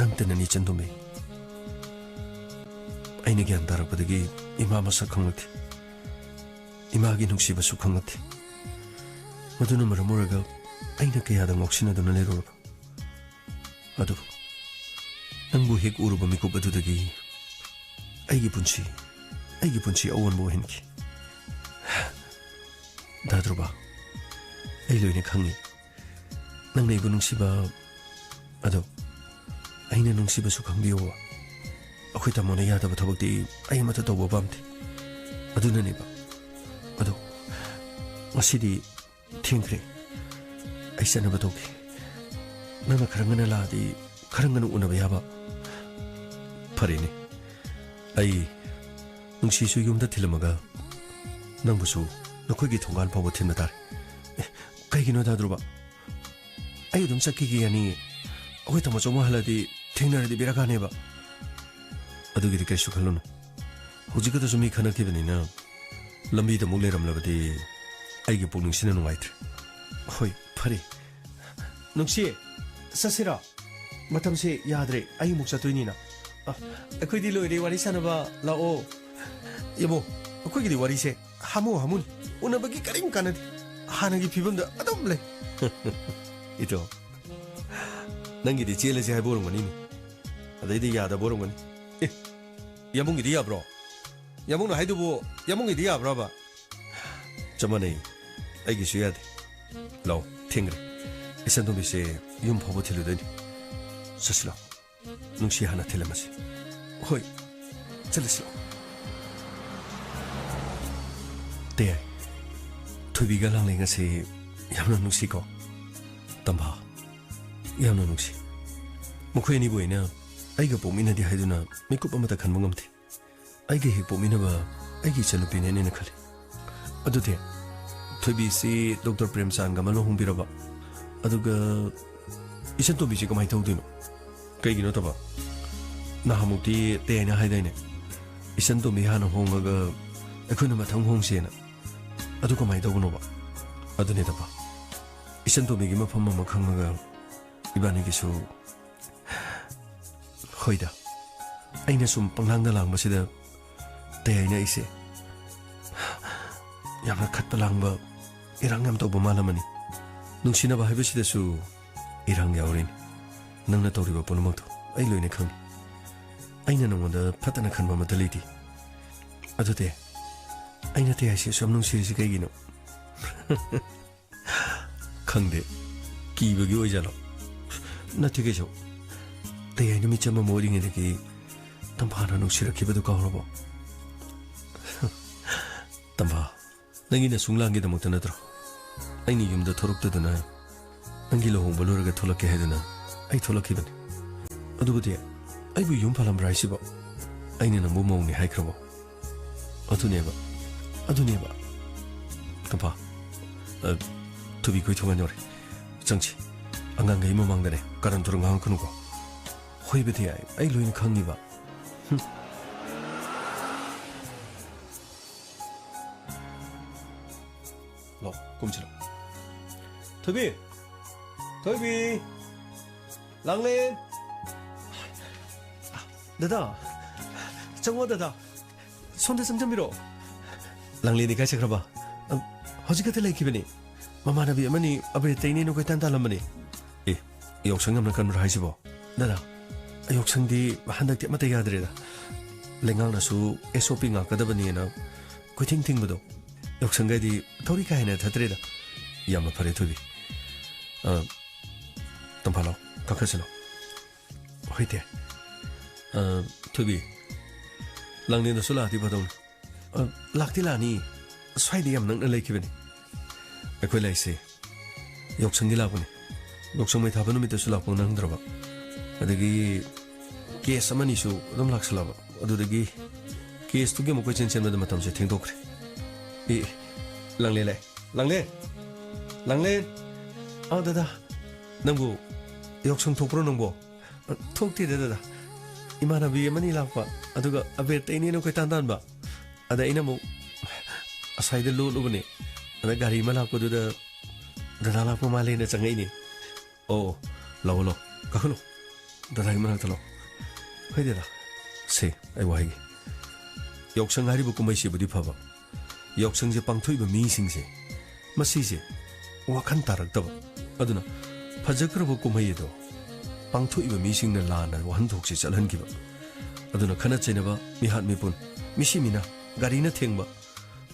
ꯅꯪꯇꯅꯅꯤ ꯆꯟꯗꯨꯝꯕꯤ ꯑꯩꯅ ꯒ꯭ꯌꯥꯟ ꯇꯥꯔꯛꯄꯗꯒꯤ ꯏꯃꯥ ꯃꯁꯛ ꯈꯪꯂꯛꯇꯦ ꯏꯃꯥꯒꯤ ꯅꯨꯡꯁꯤꯕꯁꯨ ꯈꯪꯂꯛꯇꯦ ꯃꯗꯨꯅ ꯃꯔꯝ ꯑꯣꯏꯔꯒ ꯑꯩꯅ ꯀꯌꯥꯗ ꯉꯥꯎꯁꯤꯟꯅꯗꯨꯅ ꯂꯩꯔꯨꯔꯕ ꯑꯗꯨꯕꯨ ꯅꯪꯕꯨ ꯍꯦꯛ ꯎꯔꯨꯕ ꯃꯤꯀꯨꯞ ꯑꯗꯨꯗꯒꯤ ꯑꯩꯒꯤ ꯄꯨꯟꯁꯤ ꯑꯑꯣꯟꯕ ꯑꯣꯏꯍꯟꯈꯤ ꯗꯥꯗ꯭ꯔꯣꯕꯥ ꯑꯩ ꯂꯣꯏꯅ ꯈꯪꯉꯤ ꯅꯪꯅ ꯑꯩꯕꯨ ꯅꯨꯡꯁꯤꯕ ꯑꯗꯣ ꯑꯩꯅ ꯅꯨꯡꯁꯤꯕꯁꯨ ꯈꯪꯕꯤꯌꯣ ꯑꯩꯈꯣꯏ ꯇꯥꯃꯣꯅ ꯌꯥꯗꯕ ꯊꯕꯛꯇꯤ ꯑꯩ ꯑꯃꯠꯇ ꯇꯧꯕ ꯄꯥꯝꯗꯦ ꯑꯗꯨꯅꯅꯦꯕ ꯑꯗꯣ ꯉꯁꯤꯗꯤ ꯊꯦꯡꯈ꯭ꯔꯦ ꯑꯩ ꯆꯠꯅꯕ ꯇꯧꯒꯦ ꯅꯪꯅ ꯈꯔ ꯉꯟꯅ ꯂꯥꯛꯑꯗꯤ ꯈꯔ ꯉꯟꯅ ꯎꯅꯕ ꯌꯥꯕ ꯐꯔꯦꯅꯦ ꯑꯩ ꯅꯨꯡꯁꯤꯁꯨ ꯌꯨꯝꯗ ꯊꯤꯜꯂꯝꯃꯒ ꯅꯪꯕꯨꯁꯨ ꯅꯈꯣꯏꯒꯤ ꯊꯣꯡꯒꯥꯟ ꯐꯥꯎꯕ ꯊꯤꯟꯕ ꯇꯥꯔꯦ ꯀꯩꯒꯤꯅꯣ ꯗꯥꯗ꯭ꯔꯣꯕꯥ ꯑꯩ ꯑꯗꯨꯝ ꯆꯠꯈꯤꯒꯦ ꯌꯥꯅꯤꯌꯦ ꯑꯩꯈꯣꯏ ꯇꯥꯃꯣ ꯆꯣꯡꯃ ꯍꯜꯂꯗꯤ ꯊꯦꯡꯅꯔꯗꯤ ꯕꯦꯔꯥ ꯀꯥꯅꯦꯕ ꯑꯗꯨꯒꯤꯗꯤ ꯀꯩꯁꯨ ꯈꯜꯂꯨꯅꯨ ꯍꯧꯖꯤꯛꯀꯗꯁꯨ ꯃꯤ ꯈꯟꯅꯈꯤꯕꯅꯤꯅ ꯂꯝꯕꯤꯗ ꯑꯃꯨꯛ ꯂꯩꯔꯝꯂꯕꯗꯤ ꯑꯩꯒꯤ ꯄꯨꯛꯅꯤꯡꯁꯤꯅ ꯅꯨꯡꯉꯥꯏꯇ꯭ꯔꯦ ꯍꯣꯏ ꯐꯔꯦ ꯅꯨꯡꯁꯤ ꯆꯠꯁꯤꯔꯣ ꯃꯇꯝꯁꯦ ꯌꯥꯗ꯭ꯔꯦ ꯑꯩ ꯑꯃꯨꯛ ꯆꯠꯇꯣꯏꯅꯤꯅ ꯑꯩꯈꯣꯏꯗꯤ ꯂꯣꯏꯔꯦ ꯋꯥꯔꯤ ꯁꯥꯟꯅꯕ ꯂꯥꯛꯑꯣ ꯌꯦꯡꯉꯣ ꯑꯩꯈꯣꯏꯒꯤꯗꯤ ꯋꯥꯔꯤꯁꯦ ꯍꯥꯃꯨꯅꯤ ꯎꯅꯕꯒꯤ ꯀꯔꯤꯝ ꯀꯥꯟꯅꯗꯦ ꯍꯥꯟꯅꯒꯤ ꯐꯤꯕꯝꯗ ꯑꯗꯨꯝ ꯂꯩ ꯏꯇꯣ ꯅꯪꯒꯤꯗꯤ ꯆꯦꯜꯂꯁꯦ ꯍꯥꯏꯕ ꯑꯣꯏꯔꯝꯒꯅꯤꯅꯦ ꯑꯗꯩꯗꯤ ꯌꯥꯗꯕ ꯑꯣꯏꯔꯝꯒꯅꯤ ꯑꯦ ꯌꯥꯃꯨꯡꯒꯤꯗꯤ ꯌꯥꯕ꯭ꯔꯣ ꯌꯥꯃꯨꯡꯅ ꯍꯥꯏꯗꯨꯕꯨ ꯌꯥꯃꯨꯡꯒꯤꯗꯤ ꯌꯥꯕ꯭ꯔꯕ ꯆꯞ ꯃꯥꯟꯅꯩ ꯑꯩꯒꯤꯁꯨ ꯌꯥꯗꯦ ꯂꯥꯛꯑꯣ ꯊꯦꯡꯈ꯭ꯔꯦ ꯏꯆꯟꯇꯣꯝꯕꯤꯁꯦ ꯌꯨꯝ ꯐꯥꯎꯕ ꯊꯤꯜꯂꯨꯗꯣꯏꯅꯤ ꯆꯠꯁꯤ ꯂꯥꯛꯑꯣ ꯅꯨꯡꯁꯤ ꯍꯥꯟꯅ ꯊꯤꯜꯂꯝꯃꯁꯤ ꯍꯣꯏ ꯆꯠꯂꯁꯤ ꯂꯥꯛꯑꯣ ꯇꯦ ꯊꯣꯏꯕꯤꯒ ꯂꯥꯡꯂꯦꯡꯒꯁꯦ ꯌꯥꯝꯅ ꯅꯨꯡꯁꯤꯀꯣ ꯇꯝꯐꯥ ꯌꯥꯝꯅ ꯅꯨꯡꯁꯤ ꯃꯈꯣꯏ ꯑꯅꯤꯕꯨ ꯑꯩꯅ ꯑꯩꯒ ꯄꯣꯛꯃꯤꯟꯅꯗꯦ ꯍꯥꯏꯗꯨꯅ ꯃꯤꯀꯨꯞ ꯑꯃꯇ ꯈꯟꯕ ꯉꯝꯗꯦ ꯑꯩꯒ ꯍꯦꯛ ꯄꯣꯛꯃꯤꯟꯅꯕ ꯑꯩꯒꯤ ꯏꯆꯟꯅꯨꯄꯤꯅꯦꯅ ꯈꯜꯂꯤ ꯑꯗꯨꯗꯤ ꯊꯣꯏꯕꯤꯁꯤ ꯗꯣꯛꯇꯔ ꯄ꯭ꯔꯦꯝꯆꯥꯟꯒ ꯑꯃ ꯂꯨꯍꯣꯡꯕꯤꯔꯕ ꯑꯗꯨꯒ ꯏꯆꯟꯇꯣꯝꯕꯤꯁꯤ ꯀꯃꯥꯏꯅ ꯇꯧꯗꯣꯏꯅꯣ ꯀꯩꯒꯤꯅꯣ ꯇꯕ ꯅꯍꯥꯟꯃꯨꯛꯇꯤ ꯇꯦꯅ ꯍꯥꯏꯗꯥꯏꯅꯦ ꯏꯆꯟꯇꯣꯝꯕꯤ ꯍꯥꯟꯅ ꯍꯣꯡꯉꯒ ꯑꯩꯈꯣꯏꯅ ꯃꯊꯪ ꯍꯣꯡꯁꯦꯅ ꯑꯗꯨ ꯀꯃꯥꯏꯅ ꯇꯧꯕꯅꯣꯕ ꯑꯗꯨꯅꯦ ꯇꯕ ꯏꯆꯟꯇꯣꯝꯕꯤꯒꯤ ꯃꯐꯝ ꯑꯃ ꯈꯪꯉꯒ 이반에게서 ꯍꯣꯏꯗ ꯑꯩꯅ ꯁꯨꯝ ꯄꯪꯂꯥꯡꯗ ꯂꯥꯡꯕꯁꯤꯗ ꯇꯦꯌꯥꯏꯅ ꯑꯩꯁꯦ ꯌꯥꯝꯅ ꯈꯠꯄ ꯂꯥꯡꯕ ꯏꯔꯥꯡ ꯌꯥꯝ ꯇꯧꯕ ꯃꯥꯜꯂꯝꯃꯅꯤ ꯅꯨꯡꯁꯤꯅꯕ ꯍꯥꯏꯕꯁꯤꯗꯁꯨ ꯏꯔꯥꯡ ꯌꯥꯎꯔꯤꯅꯤ ꯅꯪꯅ ꯇꯧꯔꯤꯕ ꯄꯨꯝꯅꯃꯛꯇꯣ ꯑꯩ ꯂꯣꯏꯅ ꯈꯪꯉꯤ ꯑꯩꯅ ꯅꯉꯣꯟꯗ ꯐꯠꯇꯅ ꯈꯟꯕ ꯑꯃꯠꯇ ꯂꯩꯇꯦ ꯑꯗꯨꯗꯤ ꯑꯩꯅ ꯇꯦꯌꯥꯏꯁꯦ ꯁꯨꯝ ꯅꯨꯡꯁꯤꯔꯤꯁꯤ ꯀꯩꯒꯤꯅꯣ ꯈꯪꯗꯦ ꯀꯤꯕꯒꯤ ꯑꯣꯏꯖꯥꯠꯂꯣ ꯅꯠꯇꯦ ꯀꯩꯁꯨ ꯇꯦꯌꯥꯏ ꯅꯨꯃꯤꯠ ꯑꯃ ꯑꯣꯏꯔꯤꯉꯩꯗꯒꯤ ꯇꯝꯐꯥꯅ ꯅꯨꯡꯁꯤꯔꯛꯈꯤꯕꯗꯨ ꯀꯥꯎꯔꯕꯣ ꯇꯝꯐꯥ ꯅꯪꯒꯤ ꯅꯁꯨꯡꯂꯥꯡꯒꯤꯗꯃꯛꯇ ꯅꯠꯇ꯭ꯔꯣ ꯑꯩꯅ ꯌꯨꯝꯗ ꯊꯣꯔꯛꯇꯗꯅ ꯅꯪꯒꯤ ꯂꯨꯍꯣꯡꯕ ꯂꯣꯏꯔꯒ ꯊꯣꯛꯂꯛꯀꯦ ꯍꯥꯏꯗꯨꯅ ꯑꯩ ꯊꯣꯛꯂꯛꯈꯤꯕꯅꯤ ꯑꯗꯨꯕꯨꯗꯤ ꯑꯩꯕꯨ ꯌꯨꯝ ꯄꯥꯜꯂꯝꯕ꯭ꯔꯥ ꯍꯥꯏꯁꯤꯕꯣ ꯑꯩꯅ ꯅꯪꯕꯨ ꯃꯧꯅꯤ ꯍꯥꯏꯈ꯭ꯔꯕꯣ ꯑꯗꯨꯅꯦꯕ ꯇꯝꯐꯥ ꯊꯨꯕꯤ ꯀꯣꯏꯊꯣꯡꯒꯥꯟ ꯌꯧꯔꯦ ꯆꯪꯁꯤ ꯑꯉꯥꯡꯈꯩ ꯃꯃꯥꯡꯗꯅꯦ ꯀꯔꯟ ꯇꯨꯔꯟ ꯉꯥꯡꯉꯛꯀꯅꯨꯀꯣ ꯍꯣꯏꯕꯗꯤ ꯌꯥꯏ ꯑꯩ ꯂꯣꯏꯅ ꯈꯪꯉꯤꯕ ꯂꯥꯛꯑꯣ ꯀꯨꯝꯁꯤꯂꯣ ꯊꯣꯏꯕꯤ ꯂꯥꯡꯂꯦꯟ ꯗꯗꯥ ꯆꯪꯉꯣ ꯗꯗꯥ ꯁꯣꯝꯗ ꯆꯪꯖꯟꯕꯤꯔꯣ ꯂꯥꯡꯂꯦꯟꯗꯤ ꯀꯥꯏ ꯆꯠꯈ꯭ꯔꯕ ꯍꯧꯖꯤꯛ ꯈꯛꯇ ꯂꯩꯈꯤꯕꯅꯤ ꯃꯃꯥꯟꯅꯕꯤ ꯑꯃꯅꯤ ꯑꯕꯦꯇꯩꯅꯦꯅ ꯀꯣꯏꯇꯥꯟ ꯇꯥꯜꯂꯝꯕꯅꯤ ꯑꯦ ꯌꯥꯎꯁꯪ ꯌꯥꯝꯅ ꯀꯟꯕ꯭ꯔꯥ ꯍꯥꯏꯁꯤꯕꯣ ꯗꯗꯥ ꯌꯥꯎꯁꯪꯗꯤ ꯍꯟꯗꯛꯇꯤ ꯑꯃꯠꯇ ꯌꯥꯗ꯭ꯔꯦꯗ ꯂꯩꯉꯥꯛꯅꯁꯨ SOP ꯉꯥꯛꯀꯗꯕꯅꯦꯅ ꯀꯣꯏꯊꯤꯡ ꯊꯤꯡꯕꯗꯣ ꯌꯥꯎꯁꯪꯒꯗꯤ ꯊꯧꯔꯤ ꯀꯥ ꯍꯦꯟꯅ ꯊꯠꯇ꯭ꯔꯦꯗ ꯌꯥꯝꯅ ꯐꯔꯦ ꯊꯣꯏꯕꯤ ꯇꯝꯐꯥ ꯂꯥꯎ ꯀꯥꯈꯠꯁꯤ ꯂꯥꯎ ꯍꯣꯏ ꯇꯦ ꯊꯣꯏꯕꯤ ꯂꯥꯡꯂꯦꯟꯗꯁꯨ ꯂꯥꯛꯇꯤ ꯐꯗꯧꯅꯤ ꯂꯥꯛꯇꯤ ꯂꯥꯛꯑꯅꯤ ꯁ꯭ꯋꯥꯏꯗ ꯌꯥꯝ ꯅꯛꯅ ꯂꯩꯈꯤꯕꯅꯤ ꯑꯩꯈꯣꯏ ꯂꯥꯏꯁꯦ ꯌꯥꯎꯁꯪꯒꯤ ꯂꯥꯛꯄꯅꯤ ꯌꯥꯎꯁꯪ ꯃꯩ ꯊꯥꯕ ꯅꯨꯃꯤꯠꯇꯁꯨ ꯂꯥꯛꯄ ꯅꯪꯗ꯭ꯔꯕ ꯑꯗꯒꯤ ꯀꯦꯁ ꯑꯃꯅꯤꯁꯨ ꯑꯗꯨꯝ ꯂꯥꯛꯁꯜꯂꯕ ꯑꯗꯨꯗꯒꯤ ꯀꯦꯁꯇꯨꯒꯤ ꯑꯃꯨꯛ ꯀꯣꯏꯆꯦꯟ ꯆꯦꯟꯕꯗ ꯃꯇꯝꯁꯦ ꯊꯦꯡꯗꯣꯛꯈ꯭ꯔꯦ ꯑꯦ ꯂꯥꯡꯂꯦꯟ ꯂꯥꯛꯑꯦ ꯂꯥꯡꯂꯦꯟ ꯗꯗꯥ ꯅꯪꯕꯨ ꯌꯥꯎꯁꯪ ꯊꯣꯛꯄ꯭ꯔꯣ ꯅꯪꯕꯣ ꯊꯣꯛꯇꯦꯗ ꯗꯗꯥ 이만하비 ꯑꯃꯅꯤ ꯂꯥꯛꯄ ꯑꯗꯨꯒ ꯑꯕꯦꯔꯇꯩꯅꯦꯅ ꯀꯣꯏꯇꯥꯟ ꯇꯥꯟꯕ ꯑꯗ ꯑꯩꯅ ꯑꯃꯨꯛ ꯑꯁꯥꯏꯗ ꯂꯣꯠꯂꯨꯕꯅꯦ ꯑꯗ ꯒꯥꯔꯤ ꯑꯃ ꯂꯥꯛꯄꯗꯨꯗ ꯗꯗꯥ ꯂꯥꯛꯄ ꯃꯥꯜꯂꯦꯅ ꯆꯪꯉꯛꯏꯅꯦ ꯑꯣ ꯂꯥꯛꯑꯣ ꯀꯥꯈꯠꯂꯣ ꯗꯗꯥꯒꯤ ꯃꯅꯥꯛꯇ ꯂꯥꯛꯑꯣ ꯍꯣꯏ ꯗꯗꯥ ꯁꯦ ꯑꯩ ꯋꯥꯍꯩꯒꯦ ꯌꯥꯎꯁꯪ ꯍꯥꯏꯔꯤꯕ ꯀꯨꯝꯍꯩꯁꯤꯕꯨꯗꯤ ꯐꯕ ꯌꯥꯎꯁꯪꯁꯦ ꯄꯥꯡꯊꯣꯛꯏꯕ ꯃꯤꯁꯤꯡꯁꯦ ꯃꯁꯤꯁꯦ ꯋꯥꯈꯜ ꯇꯥꯔꯛꯇꯕ ꯑꯗꯨꯅ ꯐꯖꯈ꯭ꯔꯕ ꯀꯨꯝꯍꯩ ꯑꯗꯣ ꯄꯥꯡꯊꯣꯛꯏꯕ ꯃꯤꯁꯤꯡꯅ ꯂꯥꯟꯅ ꯋꯥꯍꯟꯊꯣꯛꯁꯦ ꯆꯠꯍꯟꯈꯤꯕ ꯑꯗꯨꯅ ꯈꯟꯅ ꯆꯩꯅꯕ ꯃꯤꯍꯥꯠ ꯃꯤꯄꯨꯟ ꯃꯤꯁꯤ ꯃꯤꯅ ꯒꯥꯔꯤꯅ ꯊꯦꯡꯕ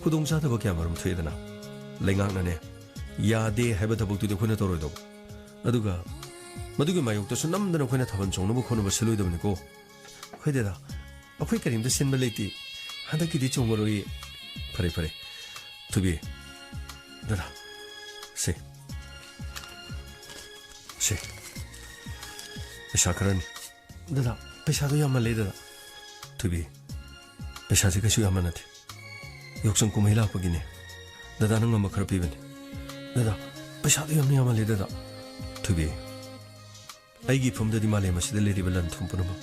ꯈꯨꯗꯣꯡꯆꯥꯗꯕ ꯀꯌꯥ ꯃꯔꯨꯝ ꯊꯣꯛꯑꯦꯗꯅ ꯂꯩꯉꯥꯛꯅꯅꯦ ꯌꯥꯗꯦ ꯍꯥꯏꯕ ꯊꯕꯛꯇꯨꯗꯤ ꯑꯩꯈꯣꯏꯅ ꯇꯧꯔꯣꯏꯗꯧꯕ ꯑꯗꯨꯒ ꯃꯗꯨꯒꯤ ꯃꯥꯌꯣꯛꯇꯁꯨ ꯅꯝꯗꯅ ꯑꯩꯈꯣꯏꯅ ꯊꯥꯕꯜ ꯆꯣꯡꯅꯕ ꯈꯣꯠꯅꯕ ꯁꯤꯜꯂꯣꯏꯗꯕꯅꯤꯀꯣ ꯍꯣꯏ ꯗꯗꯥ ꯑꯩꯈꯣꯏ ꯀꯔꯤꯝꯇ ꯁꯤꯟꯕ ꯂꯩꯇꯦ ꯍꯟꯗꯛꯀꯤꯗꯤ ꯆꯣꯡꯉꯔꯣꯏꯌꯦ ꯐꯔꯦ ꯊꯨꯕꯤ ꯗꯗꯥ ꯁꯦ ꯄꯩꯁꯥ ꯈꯔꯅꯤ ꯗꯗꯥ ꯄꯩꯁꯥꯗꯣ ꯌꯥꯝꯃꯜꯂꯦ ꯗꯗꯥ ꯊꯨꯕꯤ ꯄꯩꯁꯥꯁꯦ ꯀꯩꯁꯨ ꯌꯥꯝꯕ ꯅꯠꯇꯦ ꯌꯥꯎꯁꯪ ꯀꯨꯝꯍꯩ ꯂꯥꯛꯄꯒꯤꯅꯦ ꯗꯗꯥꯅ ꯉꯝꯕ ꯈꯔ ꯄꯤꯕꯅꯤ ꯗꯗꯥ ꯄꯩꯁꯥꯗꯣ ꯌꯥꯝꯅ ꯌꯥꯝꯃꯜꯂꯦ ꯗꯗꯥ ꯊꯨꯕꯤ ꯑꯩꯒꯤ ꯏꯐꯝꯗꯗꯤ ꯃꯥꯂꯦꯝ ꯑꯁꯤꯗ ꯂꯩꯔꯤꯕ ꯂꯟ ꯊꯨꯝ ꯄꯨꯝꯅꯃꯛ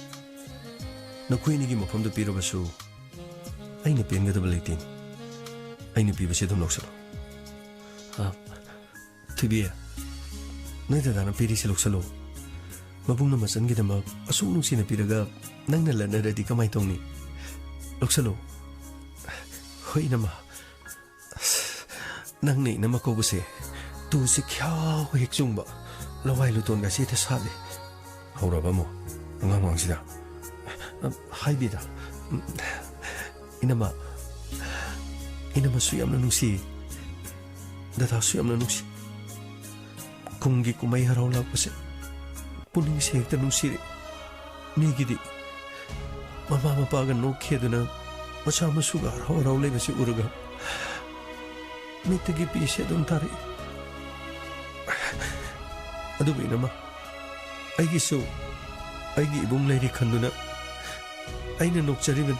ꯅꯈꯣꯏ ꯑꯅꯤꯒꯤ ꯃꯐꯝꯗ ꯄꯤꯔꯕꯁꯨ ꯑꯩꯅ ꯄꯦꯟꯒꯗꯕ ꯂꯩꯇꯦꯅꯤ ꯑꯩꯅ ꯄꯤꯕꯁꯦ ꯑꯗꯨꯝ ꯂꯧꯁꯜꯂꯣ ꯊꯨꯕꯤ Nơi ta dana piri si loksalo. Mabung na masan kita mak asung nung sina piraga nang nalana ready kamay tong ni. Loksalo. Hoy nama. Nang ni nama ko buse. Tu si kya hik chung ba. Lawai luton ga si ta sali. Haura ba mo. Ngang sida. Hai bida. Inama. Inama suyam na nungsi. Data suyam na nungsi. Kungi kumay haraw lang kasi puning siya hekta nung siri migidi mamamapagan no kedo na masama suga haraw lang kasi uraga may tagipi siya doon tari ado ba inama ay giso ay giibong layrikan doon na ay nanok sariban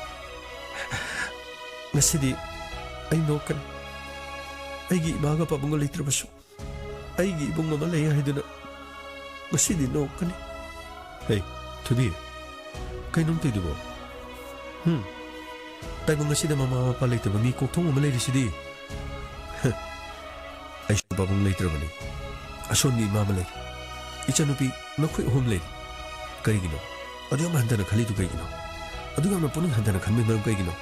nasidi ay nokan ay giibaga pa bunga litrabaso ay ibong mamalaya doon na masidi no ka ni. Hey, Tubi, kayo nung tido mo? Tayo mga sida mamamapalay ito, mamikok tong mamalay di sidi. Ay siya pa mong later ba ni? Ason ni mamalay. Ichanupi, nakoy humlay. Kaya gino. Ado yung mahanda na kalito kay gino. Ado yung napuning handa na kanmay marang kay gino.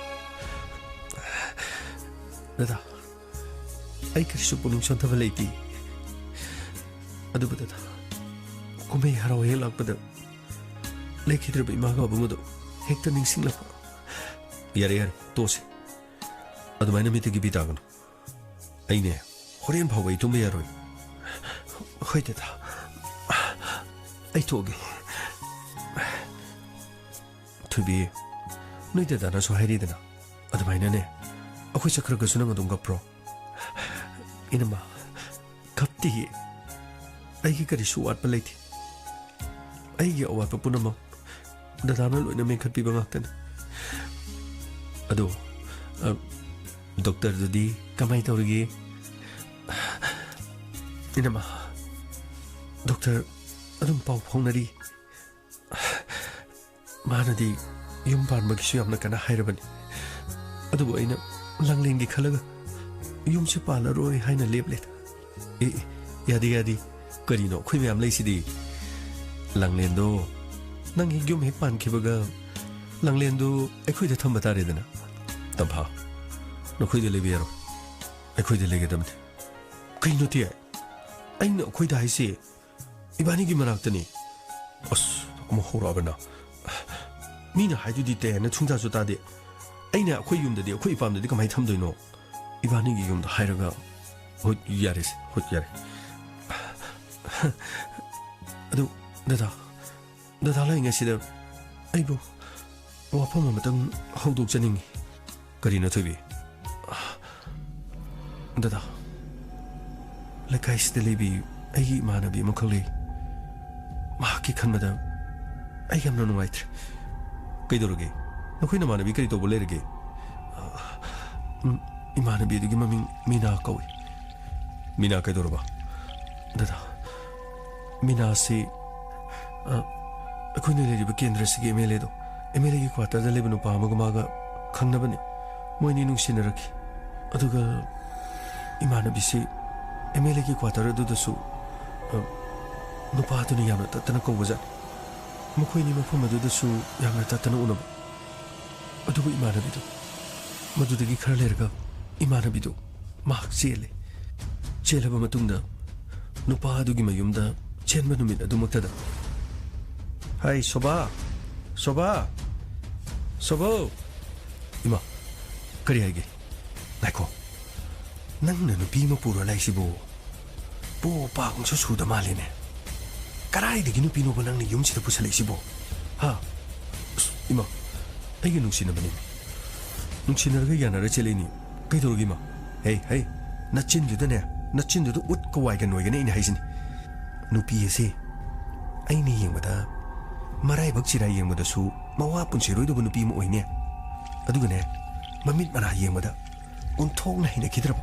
Dada, ay kariso po nung siyang tabalay ti. Ado ba dada? Kung may haraw ay lang pa da. Laikidra ba imaga ba mo do? Hekta ning singla pa. Yari, tose. Ado may namin tigibitagan. Ay ne, horiyan pa way tumayaroy. Hoy dada. Ay toge. Tubi, noy dada na so hayri dana. Ado may na ne. Ako'y sakra gaso na madong kapro. Inama, kapti. Ay karisu at palay ti. Ay awat pa po naman. Dadana loy na may katpibang aktan. Ado, Doktor Dudi, kamay tawrigi. Inama, Doktor, anong pawpong na di? Mana di, yung pan magisuyam na ka na hayraban. Ado ba ay na, langling di kalaga. Yung si palaro ay hay na leblet. Yadi. Karino, kuy mayam lay sidi. Langlendo, nang higyom hepan kibaga. Langlendo, ay kuy da tambatari dana. Tabha, no kuy da lebiyaro. Ay kuy da legadamni. Karino tiya, ay na kuy da haisi. Ibani gimarakta ni. As, kumahura ba na. Mina haidu di te na chungja su tade. Ay na kuy yum da di, kuy ipam da di kamay tamdoy no. Ibani giyum da hayraga. Hot yaris, hot yari. Ado, dada lang nga sida. Ay bo, wapa mamatang haudog janingi. Karina Tubi. Dada, lakay sida lebi ay manabi makali. Mahakikan mada ay gamna nung aitre. Kay dorogi, nakoy na manabi karito bolergi. Imanabi dugi maming minakaw. Minakay doro ba? Dada. Minasi, ako'y nililiba kendra sige MLA do. MLA ki kwarta da leba no pa magumaga kang na ba ni? Mo ninong sinaraki. Aduga, imana bisi, MLA ki kwarta ra do su, no pa ato ni yamna tatana ko wazan. Mo ko'y ni mapuma do su yamna tatana unab. Aduga imana bido. Madudagi karalerga, imana bido. Mahak siyele. Siyela ba matungda? No pa adugi mayumda. Chen manumin adumagtada. Hay, soba! Soba! Sobo! Ima, kariyagi. Naiko, nang nanupi mo puro alay si Bo. Bo pa akong susuda malin eh. Karay di ginupino ba nang niyum sila po sa alay si Bo? Ha? Ima, ay ganung sinamanin. Nung sinaragay yan na rachel ini, kay turog ima. Hey, natsin yun na natsin yun ut kaway ganway ganay inahisin. Nupi ese ay niyang mada maray bagsiray yang mada su mawapon si Roy do nupi mo oy niya aduga ne mamit marayang mada untong na hinakidrab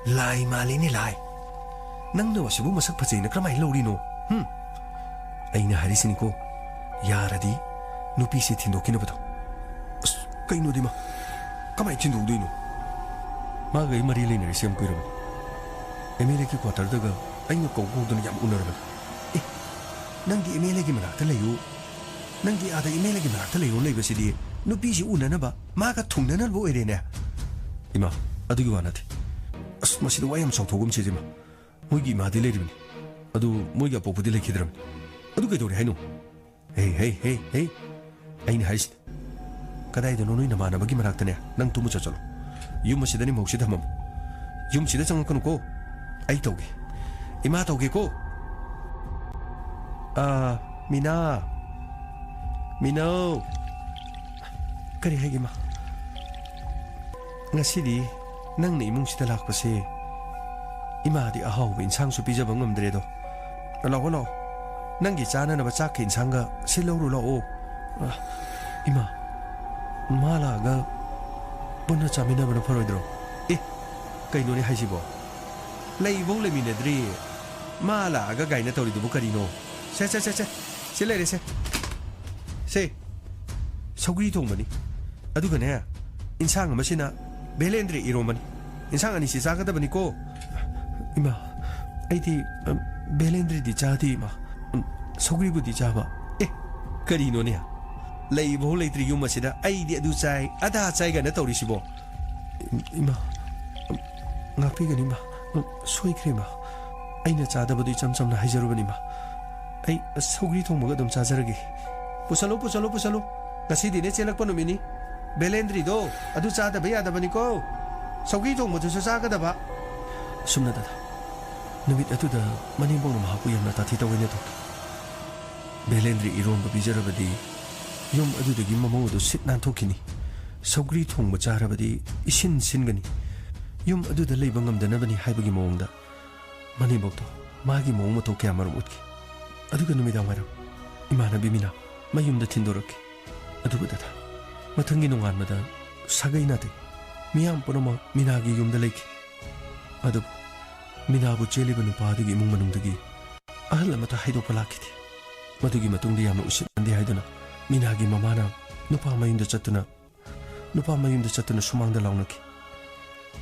lay mali ni lay nang nawa sibu masak pacay na kramay lawri no ay naharisin ko yara di nupi si tindok kinabato kay no di ma kamay tindok do no magay marilay na risiyam ko iraban emile ki kwatar daga ay nakaw doon yam unar ba ꯅꯪꯒꯤ ꯏꯃꯦꯂꯦꯒꯤ ꯃꯅꯥꯛꯇ ꯂꯩꯌꯨ ꯅꯪꯒꯤ ꯑꯥꯗ ꯏꯃꯦꯂꯦꯒꯤ ꯃꯅꯥꯛꯇ ꯂꯩꯌꯨ ꯂꯩꯕꯁꯤꯗꯤ ꯅꯨꯄꯤꯁꯤ ꯎꯅꯅꯕ ꯃꯥꯒ ꯊꯨꯡꯅꯅꯕ ꯑꯣꯏꯔꯦꯅꯦ 이마 ꯑꯗꯨꯒꯤ ꯋꯥ ꯅꯠꯇꯦ ꯑꯁ ꯃꯁꯤꯗ ꯋꯥ ꯌꯥꯝ ꯆꯥꯎꯊꯣꯛꯒꯨꯝꯁꯤꯁꯦ ꯏꯃꯥ ꯃꯣꯏꯒꯤ ꯏꯃꯥꯗꯤ ꯂꯩꯔꯤꯕꯅꯤ ꯑꯗꯨ ꯃꯣꯏꯒꯤ ꯑꯄꯣꯛꯄꯗꯤ ꯂꯩꯈꯤꯗ꯭ꯔꯕꯅꯤ ꯑꯗꯨ ꯀꯩꯗꯧꯔꯦ ꯍꯥꯏꯅꯣ ꯍꯦ ꯑꯩꯅ ꯍꯥꯏꯁꯤꯅꯤ ꯀꯗꯥꯏꯗꯅꯣ ꯅꯣꯏ ꯅꯃꯥꯟꯅꯕꯒꯤ ꯃꯅꯥꯛꯇꯅꯦ ꯅꯪ ꯇꯨꯝꯕ ꯆꯠꯂꯣ ꯌꯨꯝ ꯑꯁꯤꯗꯅꯤ ꯃꯧꯁꯤ ꯊꯝꯃꯝꯃꯨ ꯌꯨꯝꯁꯤꯗ ꯆꯪꯉꯛꯀꯅꯨꯀꯣ ꯑꯩ ꯇꯧꯒꯦ ꯏꯃꯥ ꯇꯧꯒꯦꯀꯣ ꯃꯤꯅꯥꯎ ꯀꯔꯤ ꯍꯥꯏꯒꯦ ꯏꯃꯥ ngасꯤꯗꯤ ꯅꯪꯅ ꯏꯃꯨꯡꯁꯤꯗ ꯂꯥꯛꯄꯁꯦ 이마ꯗꯤ ꯑꯍꯥꯎꯕ ꯏꯟꯁꯥꯡꯁꯨ ꯄꯤꯖꯕ ꯉꯝꯗ꯭ꯔꯦꯗꯣ ꯂꯥꯛꯑꯣ ꯅꯪꯒꯤ ꯆꯥꯅꯅꯕ ꯆꯥꯛꯀ ꯏꯟꯁꯥꯡꯒ ꯁꯤꯜꯂꯧꯔꯨ ꯂꯥꯛꯑꯣ 이마 ꯃꯥ ꯂꯥꯛꯑꯒ ꯄꯨꯟꯅ ꯆꯥꯃꯤꯟꯅꯕꯅ ꯐꯔꯣꯏꯗ꯭ꯔꯣ ꯀꯩꯅꯣꯅꯦ ꯍꯥꯏꯁꯤꯕꯣ ꯂꯩꯕꯧ ꯂꯩꯃꯤꯟꯅꯗ꯭ꯔꯤ ꯃꯥ ꯂꯥꯛꯑꯒ ꯒꯥꯏꯅ ꯇꯧꯔꯤꯗꯨꯕꯨ ꯀꯔꯤꯅꯣ ꯁꯦ ꯂꯩꯔꯦ ꯁꯦ ꯁꯧꯒ꯭ꯔꯤ ꯊꯣꯡꯕꯅꯤ ꯑꯗꯨꯒꯅꯦ ꯏꯟꯁꯥꯡ ꯑꯃꯁꯤꯅ ꯕꯦꯂꯦꯟꯗ꯭ꯔꯤ 이로ꯃꯅꯤ 인상 아니시 작아다보니까 이마 아이디 벨렌드리디 자디 마 소그리부디 자바 그리노냐 레이보 레이트리 유마시다 아이디 아두 짜이 아다 짜이가 나 떠오르시보 이마 나피가니 마 소이크리마 아이나 자다보디 짬짬나 하이저르바니 마 아이 소그리 통모가 좀 자자르게 부살로 나시디네 젤락바 놈이니 벨렌드리도 아두 짜다바 야다바니까 서기 동무도서 싸가다봐 숨나다다 누밋 아두다 마님봉놈 하고 얌나 다티다고이네도 벨렌드리 이론바 비저러바디 용 아두다기 마모도 싯난 토키니 서그리 통무 짜라바디 이신 신가니 용 아두다 레이바 ngamdana바니 하이바기 모옹다 마님봉도 마기 모옹마 토케 아마로 못키 아두가 누미당 와라 이마나 비미나 마윰다 틴도럭키 아두가다다 마탕기 농안마다 사가이나데 미양 뻔어마 미나기 윰다 레이키 아두 미나부 젤리바 누파두기 이몽 마능두기 아할 아마타 하이도파 라키디 마두기 마뚱디 야마 우시반디 하이도나 미나기 마마나 누파 마윰다 ꯆꯠꯇꯨꯅ 수망다 라우나키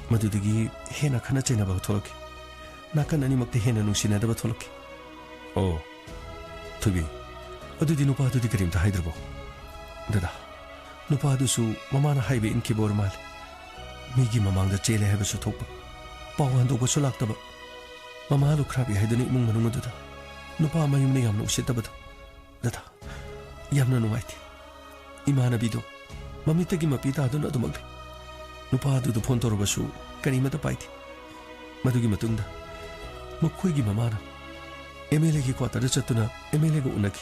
마두두기 헤나 카나 째나바 토럭키 나칸 아니막데 헤나 눅시나다바 토럭키 투비 어두디 누파두디 그림다 하이드르보 다다 누파두수 마마나 하이베 인키보르 말 미기 마망다 젤레 해버수 톡바 빠완도고수 락다바 마마루 크라비 하이드니 이몽 마능무두다 누파 마윰네 얌나 우시다바다 다다 얌나 누와이티 이마나비도 마미뜨기 마피다도나 도막데 누파두도 폰토로바수 까리마다 파이티 마두기 마뚱다 마쿠이기 마마나 에멜레기 꽈타르 쳤투나 에멜레고 우나키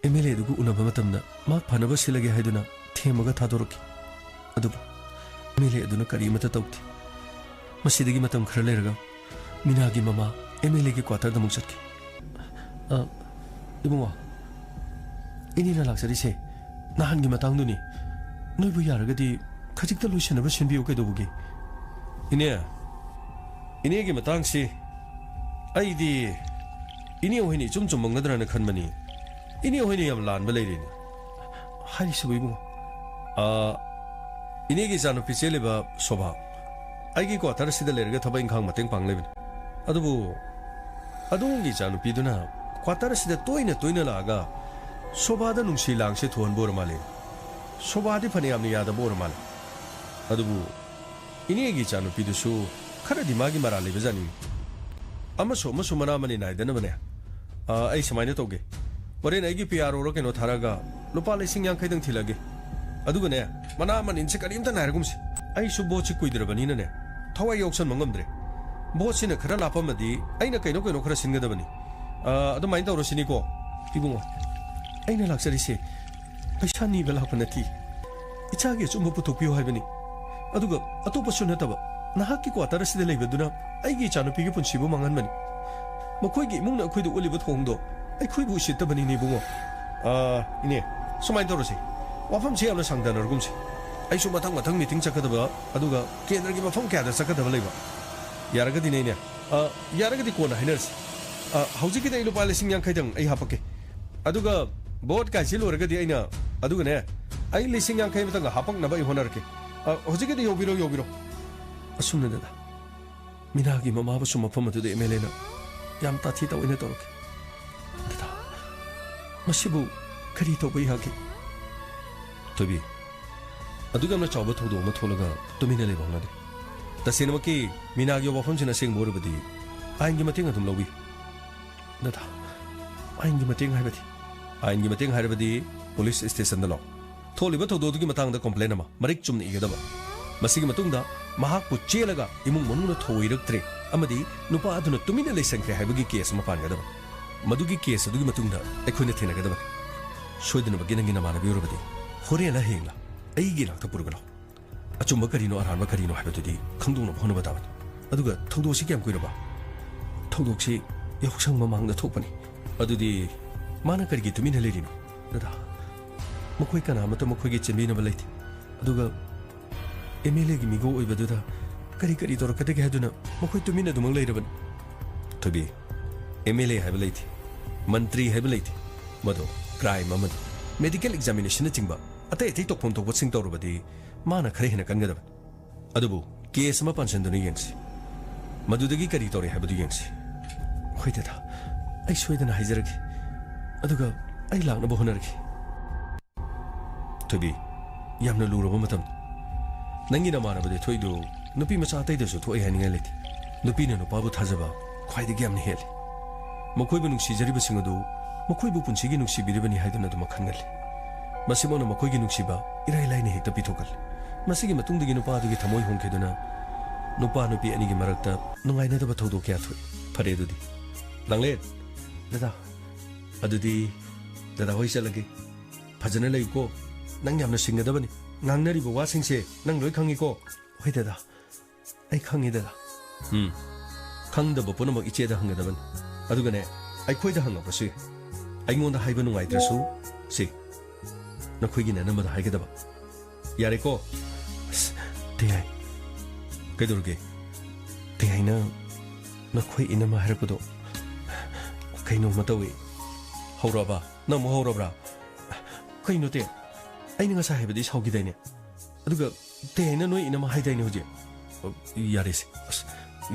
에멜레두고 우나바 마tamna 마 파나바 실라게 하이두나 테마가 타도로키 아두바 에멜레 아두나 까리마다 타우티 마시드기 마tam khara leiraga 미나기 마마 에멜레기 꽈타르다 묵쳤키 이봉아 이니나 락사리세 나한기 마땅두니 너희부 야르가디 카직다 루시나바 신비오 그도부기 이네기 마땅시 아이디 이니 오히니 좀좀 먹나드라는 칸마니 이니 오히니 얌 란바 레이리니 하리시고 이봉아 이네기 자노 피셀레바 소바 아이기 꽈타르시다 레르가 타바 인강 마땡 방레빈 아두부 아동기 자노 비두나 꽈타르시다 또이나 라가 소바다 눅시 랑시 토한 보르말레 소바디 파니암니 야다 보르말 아두부 이니에기 자노 비두수 카라디 마기 마랄레 베자니 아마소 마나마니 나이데나마네 아이 스마이나 토게 버레 나이기 피아로로 케노 타라가 루파 레싱 양카이등 틸라게 아두가네 마나마니 인체 까림다 나르금시 아이 수보치 꾸이드르바니네 타와이 옥선 망감드레 보치네 크라 라파마디 아이나 카이노 크라 신가다바니 아두 마인다 오로시니고 이봉아 아이나 락사리세 पैसा नीबा लापा नथी इचागे चुम्ब पुथोकपियो हाइबनी अदुगा अतोपसु नतबा नाहाकी क्वार्टर सिदा लेबदुना आइगी चानुपीगी पुनसिबु मांगनबनी मखोइगी इमुंगना अखोइदु ओलिबु थोंगदो अखोइबु सितबनी निबुंगो इने सुमाइ तोरसे वाफम से यामना सांगदानरगुमसे आइसु मथंग मीटिंग चकदबा अदुगा केंद्रगी मफम क्यादा चकदबा लेबा यारगदी नेने यारगदी कोना हाइनरसे हौजिकी दै लुपा लिसिंग यांखैदंग आई हापके अदुगा बोट का लोरगदी अइना अदुगने आई लिसिंग यांखै मतंग हापंगनबा होनरके हौजिकी योबिरो असुमनदा मिनागी ममाबसु मफम अदुदे एमएलए ना याम ताथी तवइना तोरके मसिबु करी तौबा यागे तोबी अदुगमना चावब थौदो अमा थोलगा तुमिना लेबंगनादे तसेनमकी मीनागी वफमसिना सेंगबोरबदी आइनगी मतेंग अदुम लौबी नदा आइनगी मतेंग हाइबदी आइनगी मतेंग हाइबदी पुलिस स्टेशन दा लो थोलिबा थौदोदुगी मतंगदा कंप्लेन अमा मरिक चुमना इगदबा मसिगी मतुंगदा महाकपु चेलगा इमुंग मनुना थोइरक्त्रे अमदी नुपा अदुना तुमिना लेसंख्रे हाइबगी केस अमा पानगदबा मदुगी केस अदुगी मतुंगदा अखोइना थेनगदबा सोइदनबगी नंगी नमानबी उरबदी होरेला हेंगला अईगी लाक्ता पुरगलो अचुंबा करिनो अरानबा करिनो हाइबदुदी खंगदोंना होनबा ताबनी अदुगा थौदोसी क्याम कुइरबा थौदोक्सी यावसंग ममांगदा थोकपनी अदुदी माना करिगी तुमिना लेरिनो ददा मखोइ कनामता मखोइगी चिनबिनबा लेति अदुगा एमएलए की मिगो ओइबदुदा करी करी तोरकदगे हादुना मखोइ तुमिना दुमंग लेरबनी थबी एमएलए हाइबा लेति मंत्री हाइबा लेति मदो क्राइम अमदी मेडिकल एग्जामिनेशन चिंबा अतै अतै तोफम तोबसिंग तौरबदी माना खरे हेना कनगदब अदुबु केस अमा पानसंदुना येंगसी मदुदगी करी तौरे हाइबदु येंगसी होइददा आई सोइदना हाइजरगे अदुगा आई लांगना बहोनरगे थबी यामना लुरबा मतम नंगी नमानबदे थोइदु नुपी मचा अतैदसु थोइ हानिंगा लेति नुपीना नुपाबु थाजबा ख्वाइदगी यामना हेले मखोइबु नुक्सिजरिबसिंग अदु मखोइबु पुंसिगी नुक्सिबिरिबनि हाइदुना दुमा खनगले मसिमोना मखोइगी नुक्सिबा इराइ लाइने हेक्ता पिथोकल मसिगी मतुंगदगी नुपादुगी थमोइ होंखेदुना नुपा नुपी अनिगी मरक्ता नुंगाइनदबा थौदो क्या थोइ फरे दुदी लंगले दादा अदुदी दादा होइ चलगे फजना लैको नंग यामना सिंगदबनी ngangnaribo wasingse nang loi khangiko hoi dada ai khangi dada khangdaba punamak icheda hangadaban adugane ai khoida hangapasi aingonda haiba nungaitrasu si nakhoigi na namada haigadaba yare ko te ai kedurge te ai na nakhoi inama harapado kaino matawi hauraba na mo haurabra kaino te आई नंगा साहेबदी साउगिदाइने अदुगा तेना नोइ इनमा हाइदाइने होजे यारेसे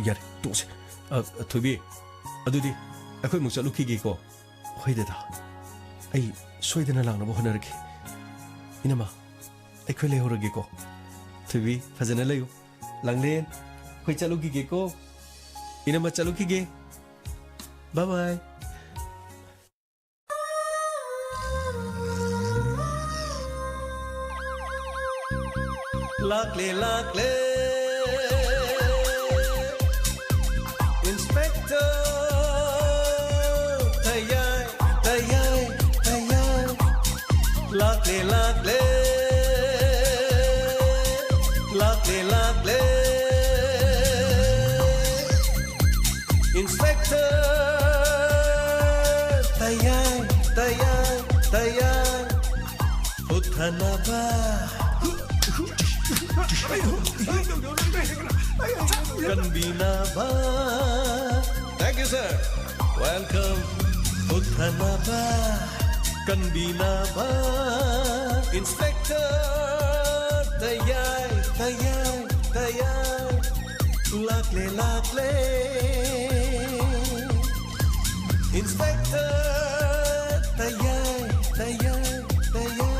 यारे तोसे थोबी अदुदी अखोइ मुक चलुखिगे को होइदेदा आई सोइदना लांगना होनरगे इनमा अखोइ लेहरगे को थोबी फजना लयु लांगलेन खोइ चलुखिगे को इनमा चलुखिगे bye bye Lakle lakle Inspector Tayai Tayai Tayai Lakle lakle Lakle lakle Inspector Tayai Tayai Tayai Uthanaba Kanbinaba. Thank you, sir. Welcome. Uthanaba. Kanbinaba. Inspector. Tayai, tayai, tayai. Lakle, lakle. Inspector. Tayai, tayai, tayai.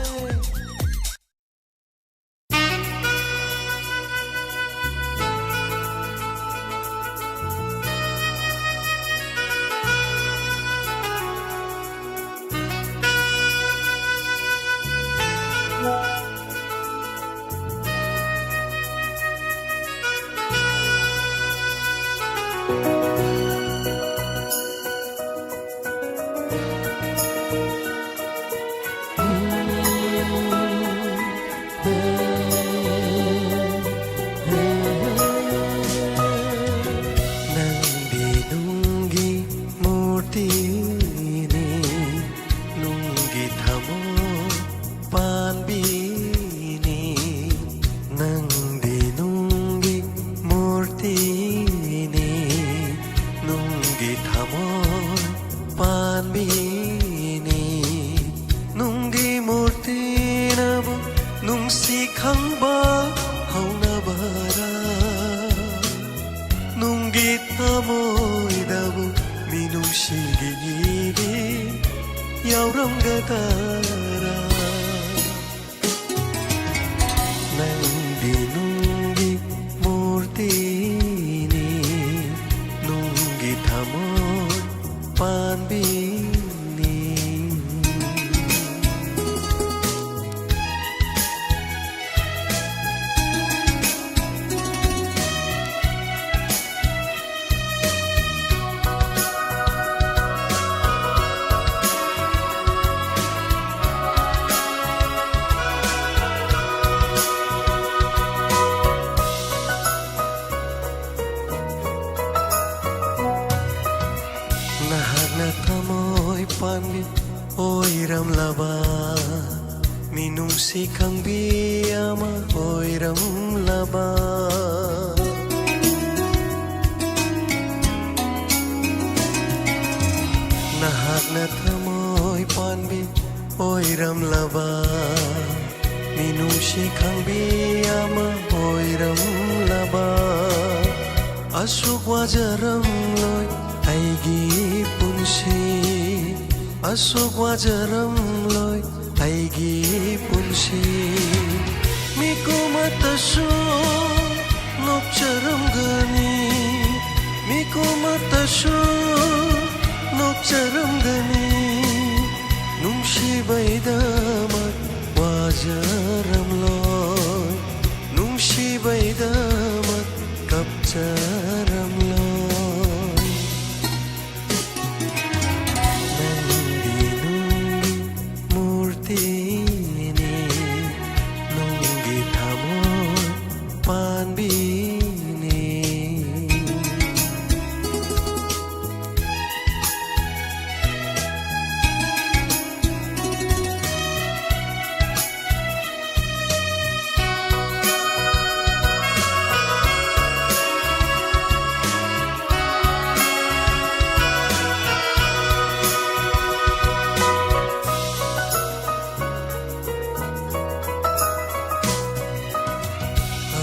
yauranggatara nangdi nunggi murtini nunggi thamon panbini Nahagna tamoy panli oiram laba minung sikang biyama oiram laba Nahagna tamoy panli oiram laba minung sikang biyama oiram laba Asuk wajaram loy aigi punsi asuk wajaram loy aigi punsi miku matasu nokcharam gani miku matasu nokcharam gani nungshi baidamat wajaram loy nungshi baidamat kapcharam loy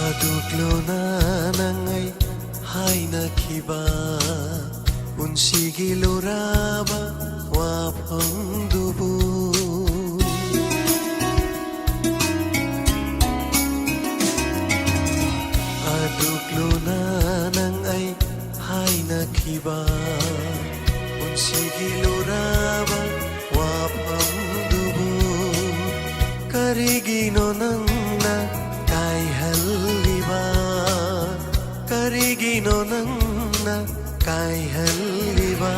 Aduklo na nangay hay nakiba unsigi loraba wapang dubu Aduklo na nangay hay nakiba unsigi loraba wapang dubu karigino nang na kai halliba karigino nang na kai halliba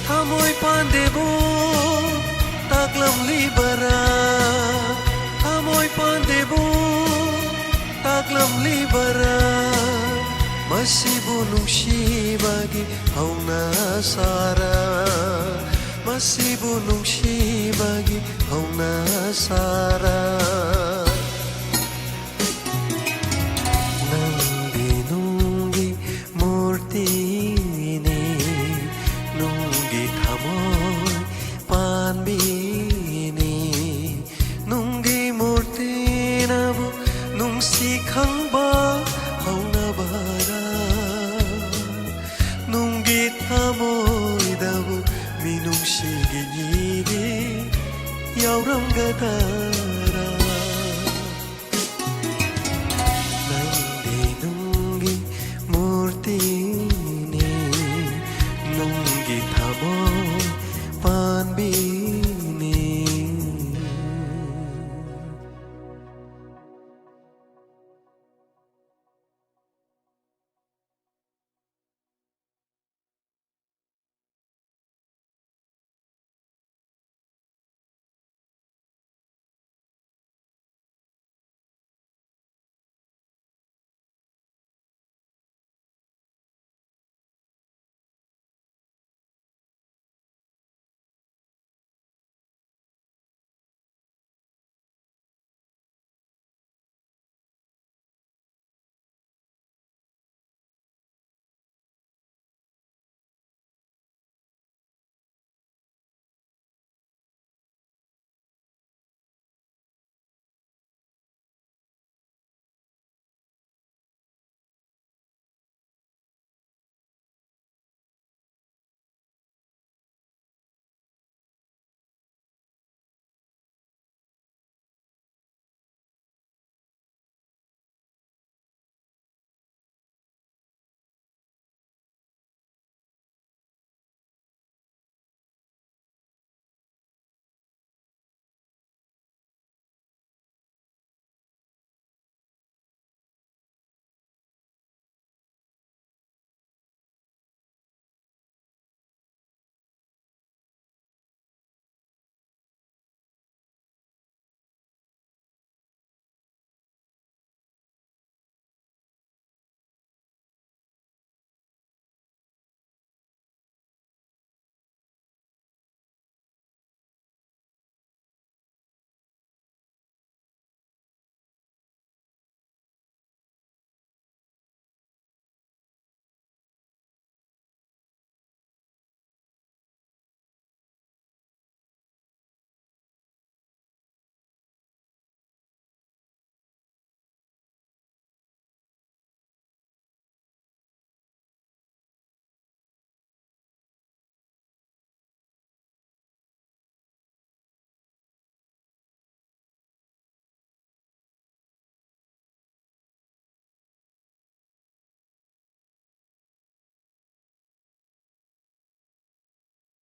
thamoy pandebo taklam libara thamoy pandebo taklam libara masibu nungsibagi hauna sara masibu nungsibagi hauna sara Sikhang ba hauna bara nunggi thamoy dabu minung sige yidi yauram gatara